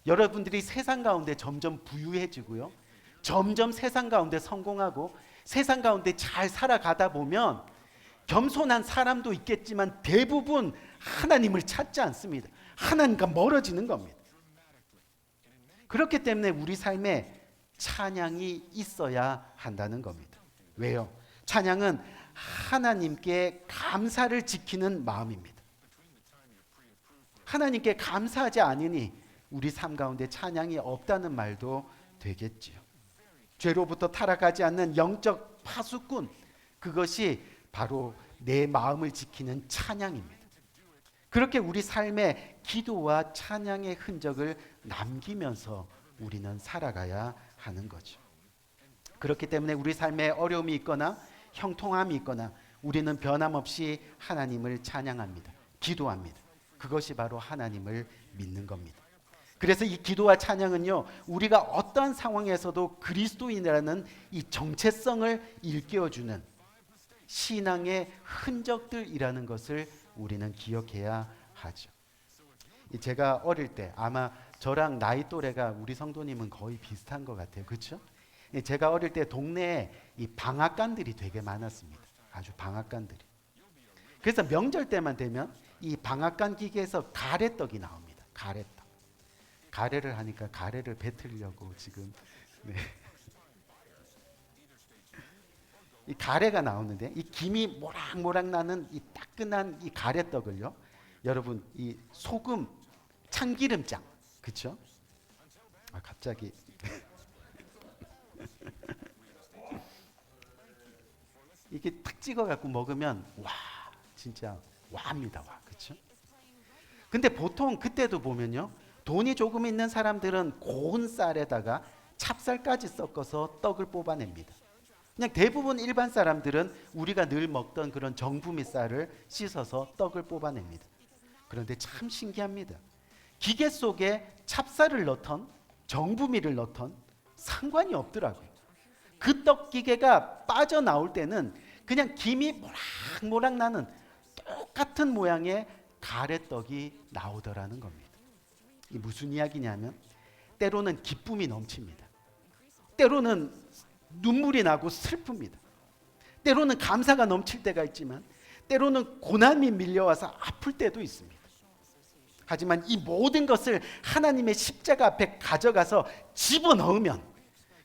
여러분들이 세상 가운데 점점 부유해지고요, 점점 세상 가운데 성공하고 세상 가운데 잘 살아가다 보면 겸손한 사람도 있겠지만 대부분 하나님을 찾지 않습니다. 하나님과 멀어지는 겁니다. 그렇기 때문에 우리 삶에 찬양이 있어야 한다는 겁니다. 왜요? 찬양은 하나님께 감사를 지키는 마음입니다. 하나님께 감사하지 않으니 우리 삶 가운데 찬양이 없다는 말도 되겠지요. 죄로부터 타락하지 않는 영적 파수꾼, 그것이 바로 내 마음을 지키는 찬양입니다. 그렇게 우리 삶에 기도와 찬양의 흔적을 남기면서 우리는 살아가야 하는 거죠. 그렇기 때문에 우리 삶에 어려움이 있거나 형통함이 있거나 우리는 변함없이 하나님을 찬양합니다. 기도합니다. 그것이 바로 하나님을 믿는 겁니다. 그래서 이 기도와 찬양은요, 우리가 어떠한 상황에서도 그리스도인이라는 이 정체성을 일깨워주는 신앙의 흔적들이라는 것을 우리는 기억해야 하죠. 제가 어릴 때, 아마 저랑 나이 또래가 우리 성도님은 거의 비슷한 것 같아요. 그렇죠? 제가 어릴 때 동네에 이 방앗간들이 되게 많았습니다. 아주 방앗간들이. 그래서 명절 때만 되면 이 방앗간 기계에서 가래떡이 나옵니다. 가래떡. 가래를 하니까 가래를 뱉으려고 지금 네. 이 가래가 나오는데 이 김이 모락모락 나는 이 따끈한 이 가래떡을요, 여러분 이 소금 참기름장, 그렇죠? 아 갑자기 이렇게 탁 찍어 갖고 먹으면 와 진짜 와합니다. 와, 그렇죠? 근데 보통 그때도 보면요, 돈이 조금 있는 사람들은 고운 쌀에다가 찹쌀까지 섞어서 떡을 뽑아냅니다. 그냥 대부분 일반 사람들은 우리가 늘 먹던 그런 정부미 쌀을 씻어서 떡을 뽑아냅니다. 그런데 참 신기합니다. 기계 속에 찹쌀을 넣던 정부미를 넣던 상관이 없더라고요. 그 떡 기계가 빠져나올 때는 그냥 김이 모락모락 나는 똑같은 모양의 가래떡이 나오더라는 겁니다. 이 무슨 이야기냐면 때로는 기쁨이 넘칩니다. 때로는 눈물이 나고 슬픕니다. 때로는 감사가 넘칠 때가 있지만 때로는 고난이 밀려와서 아플 때도 있습니다. 하지만 이 모든 것을 하나님의 십자가 앞에 가져가서 집어넣으면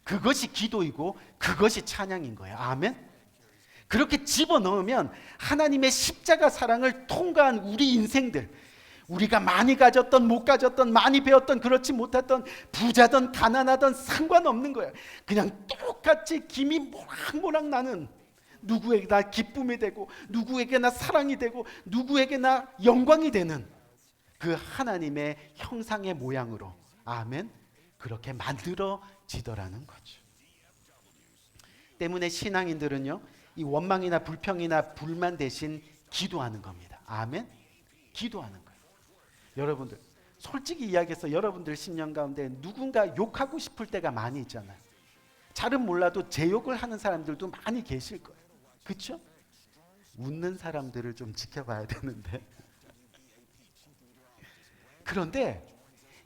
그것이 기도이고 그것이 찬양인 거예요. 아멘. 그렇게 집어넣으면 하나님의 십자가 사랑을 통과한 우리 인생들, 우리가 많이 가졌던 못 가졌던 많이 배웠던 그렇지 못했던 부자든 가난하든 상관없는 거예요. 그냥 똑같이 김이 모락모락 나는, 누구에게나 기쁨이 되고 누구에게나 사랑이 되고 누구에게나 영광이 되는 그 하나님의 형상의 모양으로, 아멘, 그렇게 만들어지더라는 거죠. 때문에 신앙인들은요, 이 원망이나 불평이나 불만 대신 기도하는 겁니다. 아멘. 기도하는 거예요. 여러분들 솔직히 이야기해서 여러분들 심령 가운데 누군가 욕하고 싶을 때가 많이 있잖아요. 잘은 몰라도 제 욕을 하는 사람들도 많이 계실 거예요. 그렇죠? 웃는 사람들을 좀 지켜봐야 되는데 그런데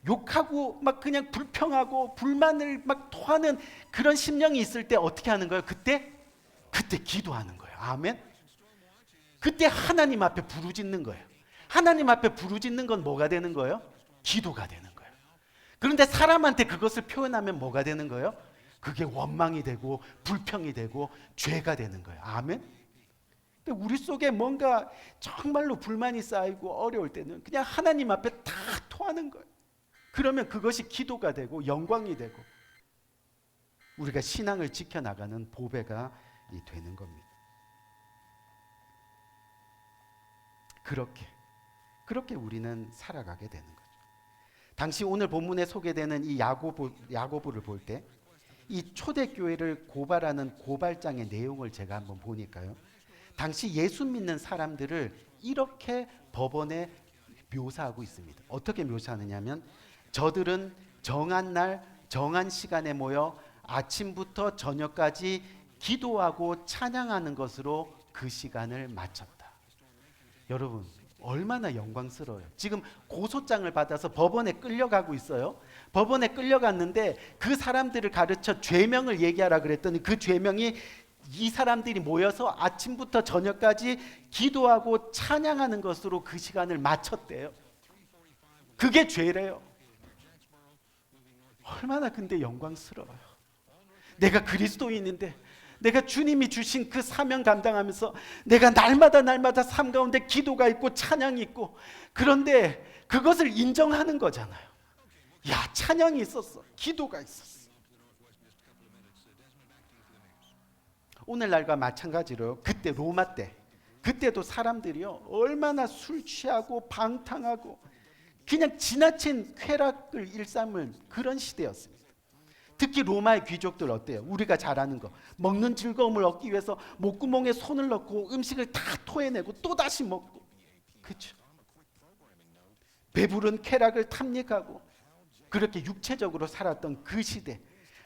욕하고 막 그냥 불평하고 불만을 막 토하는 그런 심령이 있을 때 어떻게 하는 거예요? 그때 기도하는 거예요. 아멘. 그때 하나님 앞에 부르짖는 거예요. 하나님 앞에 부르짖는 건 뭐가 되는 거예요? 기도가 되는 거예요. 그런데 사람한테 그것을 표현하면 뭐가 되는 거예요? 그게 원망이 되고 불평이 되고 죄가 되는 거예요. 아멘. 근데 우리 속에 뭔가 정말로 불만이 쌓이고 어려울 때는 그냥 하나님 앞에 다 토하는 거예요. 그러면 그것이 기도가 되고 영광이 되고 우리가 신앙을 지켜나가는 보배가 되는 겁니다. 그렇게 우리는 살아가게 되는 거죠. 당시 오늘 본문에 소개되는 이 야고보를 볼 때 이 초대교회를 고발하는 고발장의 내용을 제가 한번 보니까요, 당시 예수 믿는 사람들을 이렇게 법원에 묘사하고 있습니다. 어떻게 묘사하느냐면 저들은 정한 날 정한 시간에 모여 아침부터 저녁까지 기도하고 찬양하는 것으로 그 시간을 마쳤다. 여러분 얼마나 영광스러워요. 지금 고소장을 받아서 법원에 끌려가고 있어요. 법원에 끌려갔는데 그 사람들을 가르쳐 죄명을 얘기하라 그랬더니 그 죄명이 이 사람들이 모여서 아침부터 저녁까지 기도하고 찬양하는 것으로 그 시간을 마쳤대요. 그게 죄래요. 얼마나 근데 영광스러워요. 내가 그리스도인인데, 내가 주님이 주신 그 사명 감당하면서 내가 날마다 삶 가운데 기도가 있고 찬양이 있고, 그런데 그것을 인정하는 거잖아요. 야, 찬양이 있었어, 기도가 있었어. 오늘날과 마찬가지로 그때 로마 때, 그때도 사람들이요 얼마나 술 취하고 방탕하고 그냥 지나친 쾌락을 일삼은 그런 시대였습니다. 특히 로마의 귀족들 어때요? 우리가 잘 아는 거, 먹는 즐거움을 얻기 위해서 목구멍에 손을 넣고 음식을 다 토해내고 또 다시 먹고, 그렇죠? 배부른 쾌락을 탐닉하고 그렇게 육체적으로 살았던 그 시대,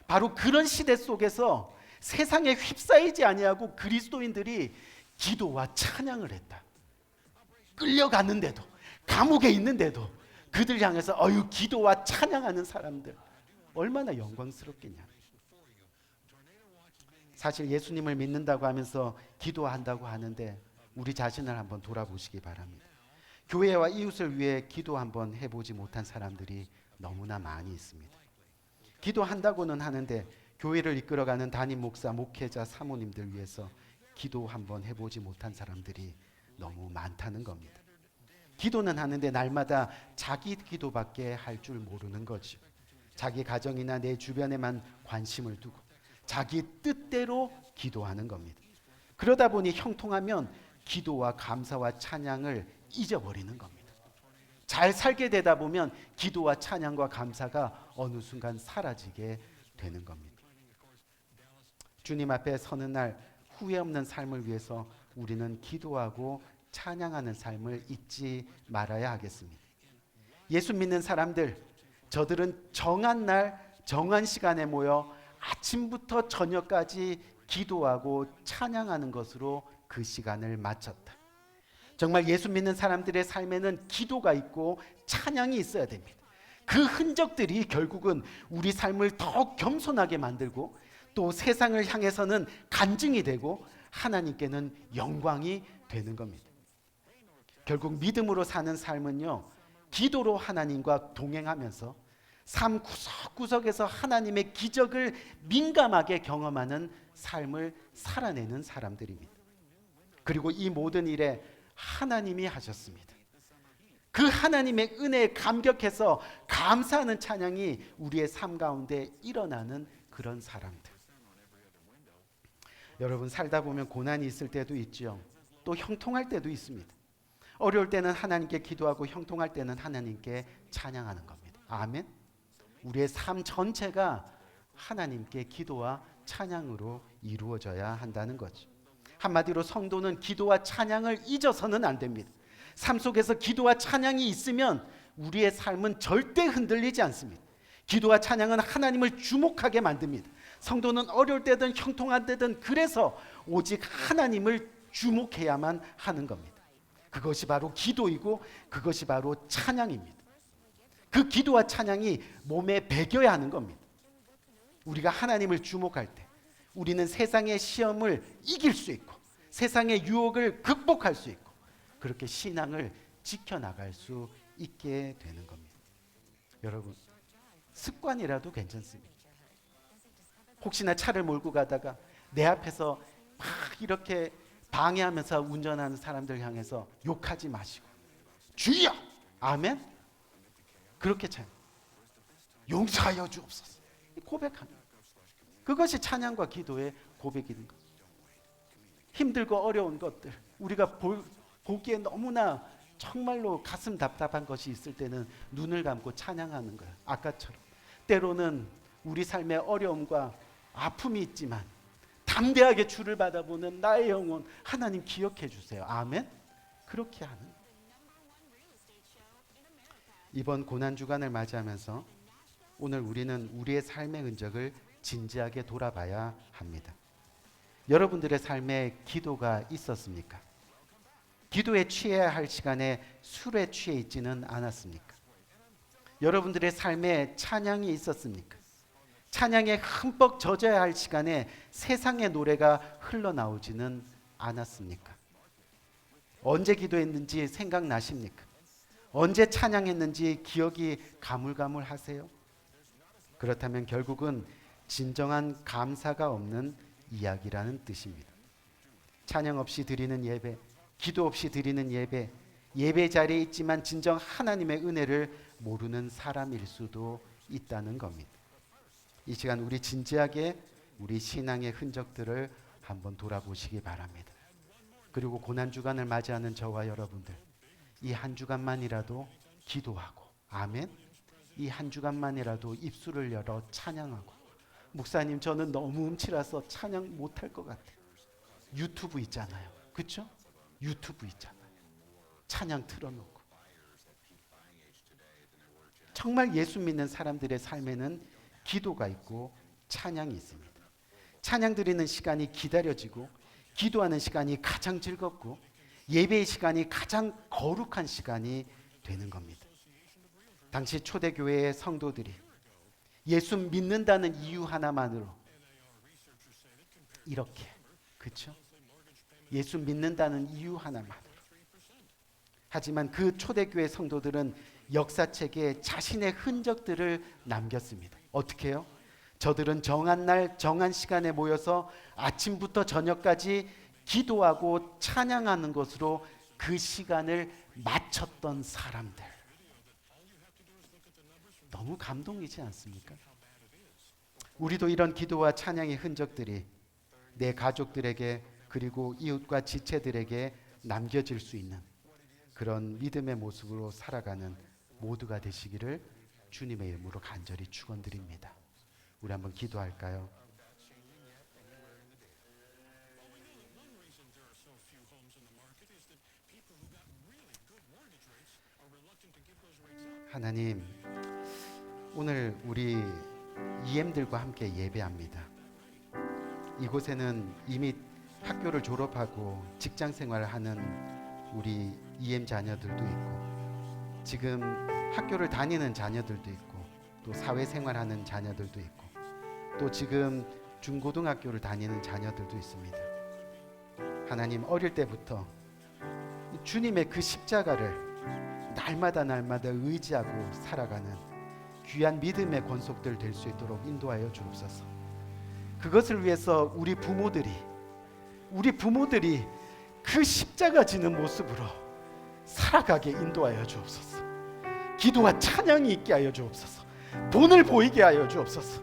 바로 그런 시대 속에서 세상에 휩싸이지 아니하고 그리스도인들이 기도와 찬양을 했다. 끌려갔는데도, 감옥에 있는데도 그들 향해서 기도와 찬양하는 사람들, 얼마나 영광스럽겠냐. 사실 예수님을 믿는다고 하면서 기도한다고 하는데 우리 자신을 한번 돌아보시기 바랍니다. 교회와 이웃을 위해 기도 한번 해보지 못한 사람들이 너무나 많이 있습니다. 기도한다고는 하는데 교회를 이끌어가는 담임 목사, 목회자, 사모님들 위해서 기도 한번 해보지 못한 사람들이 너무 많다는 겁니다. 기도는 하는데 날마다 자기 기도밖에 할 줄 모르는 거죠. 자기 가정이나 내 주변에만 관심을 두고 자기 뜻대로 기도하는 겁니다. 그러다 보니 형통하면 기도와 감사와 찬양을 잊어버리는 겁니다. 잘 살게 되다 보면 기도와 찬양과 감사가 어느 순간 사라지게 되는 겁니다. 주님 앞에 서는 날 후회 없는 삶을 위해서 우리는 기도하고 찬양하는 삶을 잊지 말아야 하겠습니다. 예수 믿는 사람들, 저들은 정한 날 정한 시간에 모여 아침부터 저녁까지 기도하고 찬양하는 것으로 그 시간을 마쳤다. 정말 예수 믿는 사람들의 삶에는 기도가 있고 찬양이 있어야 됩니다. 그 흔적들이 결국은 우리 삶을 더 겸손하게 만들고 또 세상을 향해서는 간증이 되고 하나님께는 영광이 되는 겁니다. 결국 믿음으로 사는 삶은요, 기도로 하나님과 동행하면서 삶 구석구석에서 하나님의 기적을 민감하게 경험하는 삶을 살아내는 사람들입니다. 그리고 이 모든 일에 하나님이 하셨습니다. 그 하나님의 은혜에 감격해서 감사하는 찬양이 우리의 삶 가운데 일어나는 그런 사람들. 여러분, 살다 보면 고난이 있을 때도 있죠. 또 형통할 때도 있습니다. 어려울 때는 하나님께 기도하고 형통할 때는 하나님께 찬양하는 겁니다. 아멘. 우리의 삶 전체가 하나님께 기도와 찬양으로 이루어져야 한다는 거죠. 한마디로 성도는 기도와 찬양을 잊어서는 안 됩니다. 삶 속에서 기도와 찬양이 있으면 우리의 삶은 절대 흔들리지 않습니다. 기도와 찬양은 하나님을 주목하게 만듭니다. 성도는 어려울 때든 형통할 때든 그래서 오직 하나님을 주목해야만 하는 겁니다. 그것이 바로 기도이고 그것이 바로 찬양입니다. 그 기도와 찬양이 몸에 배겨야 하는 겁니다. 우리가 하나님을 주목할 때 우리는 세상의 시험을 이길 수 있고 세상의 유혹을 극복할 수 있고 그렇게 신앙을 지켜나갈 수 있게 되는 겁니다. 여러분, 습관이라도 괜찮습니다. 혹시나 차를 몰고 가다가 내 앞에서 막 이렇게 방해하면서 운전하는 사람들 향해서 욕하지 마시고 주여! 아멘? 그렇게 찬양, 용서하여 주옵소서, 고백하는, 그것이 찬양과 기도의 고백인 것. 힘들고 어려운 것들, 우리가 보기에 너무나 정말로 가슴 답답한 것이 있을 때는 눈을 감고 찬양하는 거예요. 아까처럼 때로는 우리 삶의 어려움과 아픔이 있지만 담대하게 주를 바라보는 나의 영혼 하나님 기억해 주세요. 아멘. 그렇게 하는, 이번 고난주간을 맞이하면서 오늘 우리는 우리의 삶의 흔적을 진지하게 돌아봐야 합니다. 여러분들의 삶에 기도가 있었습니까? 기도에 취해야 할 시간에 술에 취해 있지는 않았습니까? 여러분들의 삶에 찬양이 있었습니까? 찬양에 흠뻑 젖어야 할 시간에 세상의 노래가 흘러나오지는 않았습니까? 언제 기도했는지 생각나십니까? 언제 찬양했는지 기억이 가물가물하세요? 그렇다면 결국은 진정한 감사가 없는 이야기라는 뜻입니다. 찬양 없이 드리는 예배, 기도 없이 드리는 예배, 예배 자리에 있지만 진정 하나님의 은혜를 모르는 사람일 수도 있다는 겁니다. 이 시간 우리 진지하게 우리 신앙의 흔적들을 한번 돌아보시기 바랍니다. 그리고 고난주간을 맞이하는 저와 여러분들, 이 한 주간만이라도 기도하고, 아멘, 이 한 주간만이라도 입술을 열어 찬양하고, 목사님 저는 너무 음치라서 찬양 못할 것 같아요. 유튜브 있잖아요, 그렇죠? 유튜브 있잖아요. 찬양 틀어놓고. 정말 예수 믿는 사람들의 삶에는 기도가 있고 찬양이 있습니다. 찬양 드리는 시간이 기다려지고, 기도하는 시간이 가장 즐겁고, 예배의 시간이 가장 거룩한 시간이 되는 겁니다. 당시 초대교회의 성도들이 예수 믿는다는 이유 하나만으로 이렇게, 그렇죠? 예수 믿는다는 이유 하나만으로. 하지만 그 초대교회 성도들은 역사책에 자신의 흔적들을 남겼습니다. 어떻게 해요? 저들은 정한 날 정한 시간에 모여서 아침부터 저녁까지 기도하고 찬양하는 것으로 그 시간을 마쳤던 사람들. 너무 감동이지 않습니까? 우리도 이런 기도와 찬양의 흔적들이 내 가족들에게 그리고 이웃과 지체들에게 남겨질 수 있는 그런 믿음의 모습으로 살아가는 모두가 되시기를 주님의 이름으로 간절히 축원드립니다. 우리 한번 기도할까요? 하나님, 오늘 우리 EM들과 함께 예배합니다. 이곳에는 이미 학교를 졸업하고 직장 생활을 하는 우리 EM 자녀들도 있고, 지금 학교를 다니는 자녀들도 있고, 또 사회생활하는 자녀들도 있고, 또 지금 중고등학교를 다니는 자녀들도 있습니다. 하나님, 어릴 때부터 주님의 그 십자가를 날마다 의지하고 살아가는 귀한 믿음의 권속들 될 수 있도록 인도하여 주옵소서. 그것을 위해서 우리 부모들이 그 십자가 지는 모습으로 살아가게 인도하여 주옵소서. 기도와 찬양이 있게 하여 주옵소서. 본을 보이게 하여 주옵소서.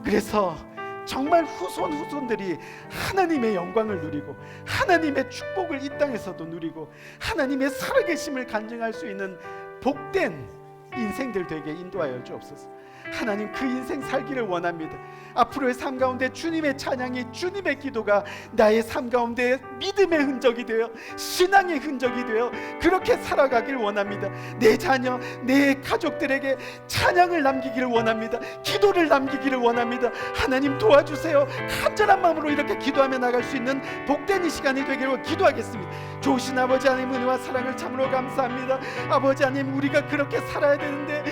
그래서 정말 후손들이 하나님의 영광을 누리고 하나님의 축복을 이 땅에서도 누리고 하나님의 살아계심을 간증할 수 있는 복된 인생들 되게 인도하여 주옵소서. 하나님, 그 인생 살기를 원합니다. 앞으로의 삶 가운데 주님의 찬양이, 주님의 기도가 나의 삶 가운데 믿음의 흔적이 되어 신앙의 흔적이 되어 그렇게 살아가길 원합니다. 내 자녀, 내 가족들에게 찬양을 남기기를 원합니다. 기도를 남기기를 원합니다. 하나님 도와주세요. 간절한 마음으로 이렇게 기도하며 나갈 수 있는 복된 이 시간이 되기를 기도하겠습니다. 좋으신 아버지 하나님, 은혜와 사랑을 참으로 감사합니다. 아버지 하나님, 우리가 그렇게 살아야 되는데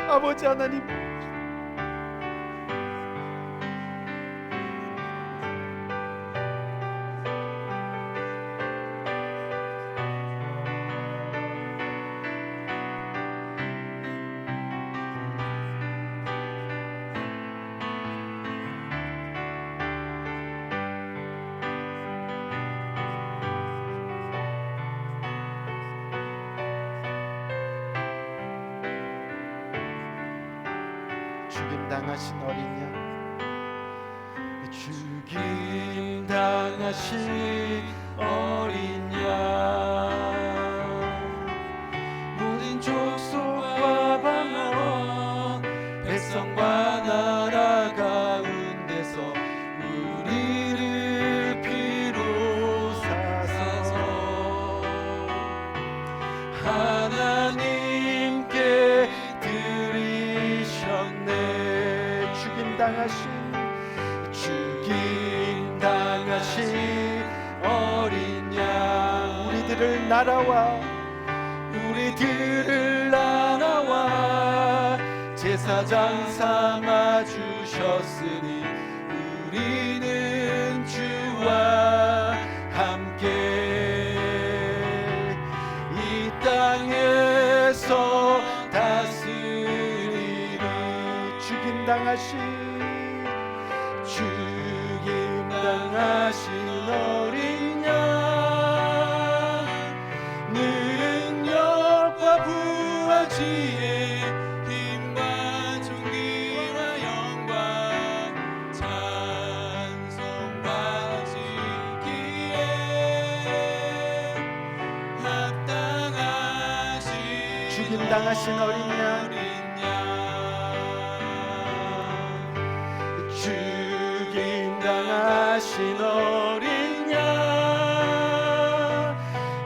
아버지 하나님, 죽임당하신 어린 양, 죽임당하신 어린 양, 모든 족속과 방언, 백성과 나라 가운데서 우리를 피로 사서 하나님께 드리셨네. 죽임당하신 어린 양, 우리들을 나라와 제사장 삼아 주셨으니 우리는 주와 함께 이 땅에서 다스리리. 죽임당하신 어린 양 능력과 부와 지혜 힘과 존귀와 영광 찬송받으시기에 합당하신 죽임당하신 어린 양 죽임당하신 어린 양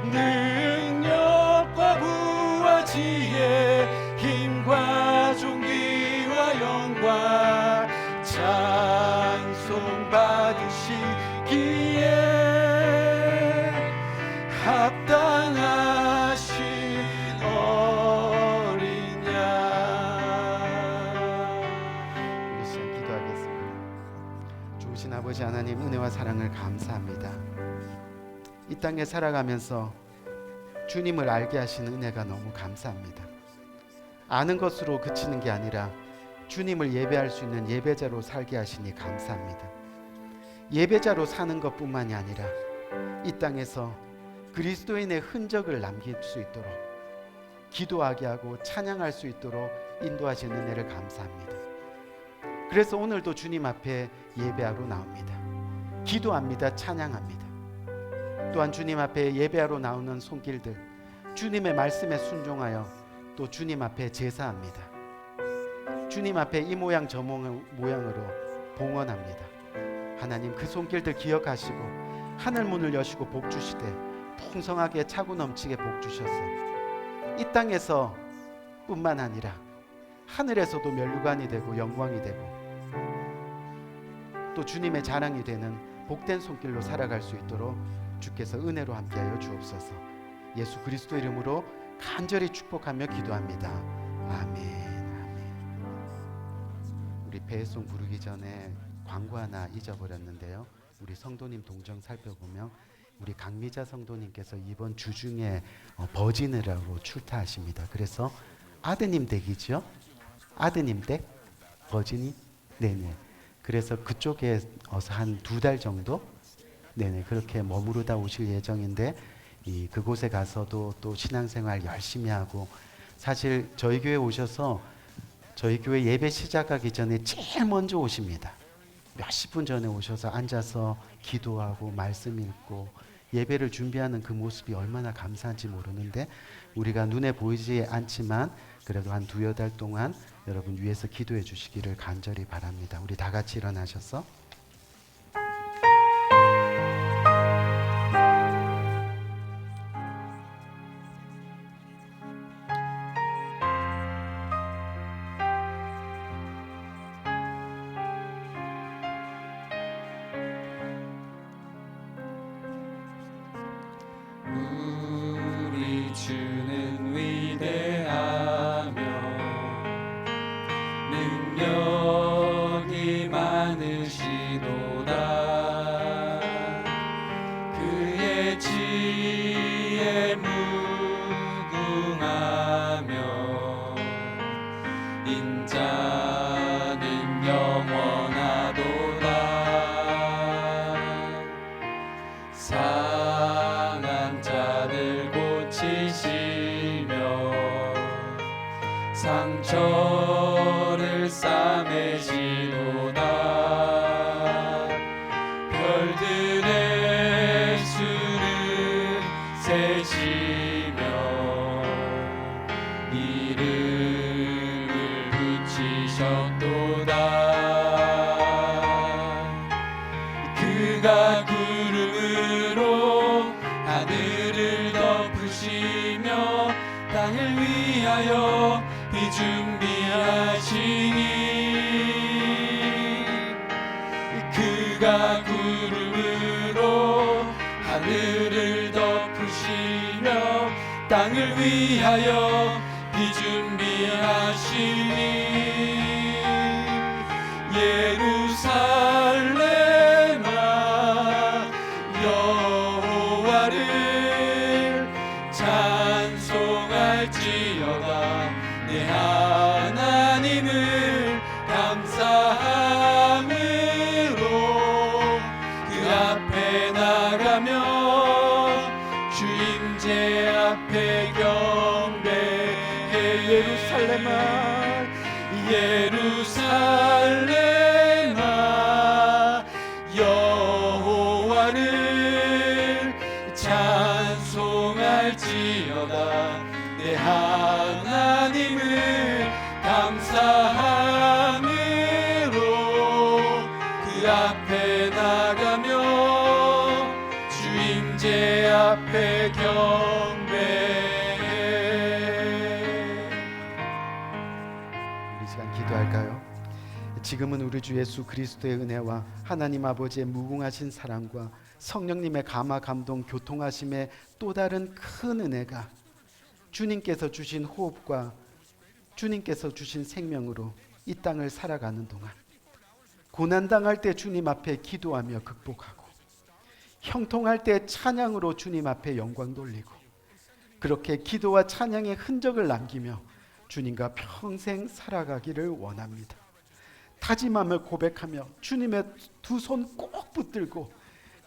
능력과 부와 지혜 힘과 존귀와 영광 찬송 받으시기에 합당하신 어린 양. 우리 시간 기도하겠습니다. 좋으신 아버지 하나님, 은혜와 사랑을 감사합니다. 이 땅에 살아가면서 주님을 알게 하시는 은혜가 너무 감사합니다. 아는 것으로 그치는 게 아니라 주님을 예배할 수 있는 예배자로 살게 하시니 감사합니다. 예배자로 사는 것뿐만이 아니라 이 땅에서 그리스도인의 흔적을 남길 수 있도록 기도하게 하고 찬양할 수 있도록 인도하신 은혜를 감사합니다. 그래서 오늘도 주님 앞에 예배하러 나옵니다. 기도합니다. 찬양합니다. 또한 주님 앞에 예배하러 나오는 손길들, 주님의 말씀에 순종하여 또 주님 앞에 제사합니다. 주님 앞에 이 모양 저 모양으로 봉헌합니다. 하나님, 그 손길들 기억하시고 하늘 문을 여시고 복 주시되 풍성하게 차고 넘치게 복 주셔서 이 땅에서 뿐만 아니라 하늘에서도 면류관이 되고 영광이 되고 또 주님의 자랑이 되는 복된 손길로 살아갈 수 있도록 주께서 은혜로 함께하여 주옵소서. 예수 그리스도 이름으로 간절히 축복하며 기도합니다. 아멘. 우리 배송 부르기 전에 광고 하나 잊어버렸는데요. 우리 성도님 동정 살펴보면 우리 강미자 성도님께서 이번 주 중에 버진이라고 출타하십니다. 그래서 아드님 댁이죠. 아드님 댁 버진이 네네. 그래서 그쪽에 어서 한 2달 정도 네네 그렇게 머무르다 오실 예정인데 그곳에 가서도 또 신앙생활 열심히 하고 사실 저희 교회 오셔서 저희 교회 예배 시작하기 전에 제일 먼저 오십니다. 몇십 분 전에 오셔서 앉아서 기도하고 말씀 읽고 예배를 준비하는 그 모습이 얼마나 감사한지 모르는데 우리가 눈에 보이지 않지만 그래도 한 2-8달 동안 여러분 위해서 기도해 주시기를 간절히 바랍니다. 우리 다 같이 일어나셔서 우리 주는 위대하며 능력이 많으시도다. 그의 지혜 무궁하며 인자는 영원하도다. 상한 자들 고치시며 상처를 싸매시도다. 별들의 수를 세시며 이름을 붙이셨도다. 그가 구름으로 하늘을 덮으시며 땅을 위하여 비 준비하시니 그가 구름으로 하늘을 덮으시며 땅을 위하여 비 준비하시니 예루살렘아 여호와를 찬송할지어다 내 하나님을 감사함으로 그 앞에 나가며 주임제 앞에 경배해 예루살렘아 예루살렘아 여호와를 찬송할지어다 내 하나님을 감사함으로 그 앞에 나가며 주임제 앞에 경배해. 우리 시간 기도할까요? 지금은 우리 주 예수 그리스도의 은혜와 하나님 아버지의 무궁하신 사랑과 성령님의 감화 감동 교통하심의 또 다른 큰 은혜가 주님께서 주신 호흡과 주님께서 주신 생명으로 이 땅을 살아가는 동안 고난당할 때 주님 앞에 기도하며 극복하고 형통할 때 찬양으로 주님 앞에 영광 돌리고 그렇게 기도와 찬양의 흔적을 남기며 주님과 평생 살아가기를 원합니다. 다짐하며 고백하며 주님의 두 손 꼭 붙들고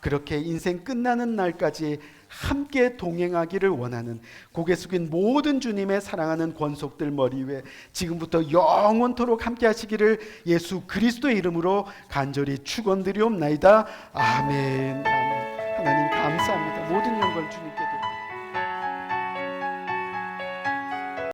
그렇게 인생 끝나는 날까지 함께 동행하기를 원하는 고개 숙인 모든 주님의 사랑하는 권속들 머리 위에 지금부터 영원토록 함께 하시기를 예수 그리스도의 이름으로 간절히 축원드리옵나이다. 아멘. 아멘. 하나님 감사합니다. 모든 영광 주님께 드립니다.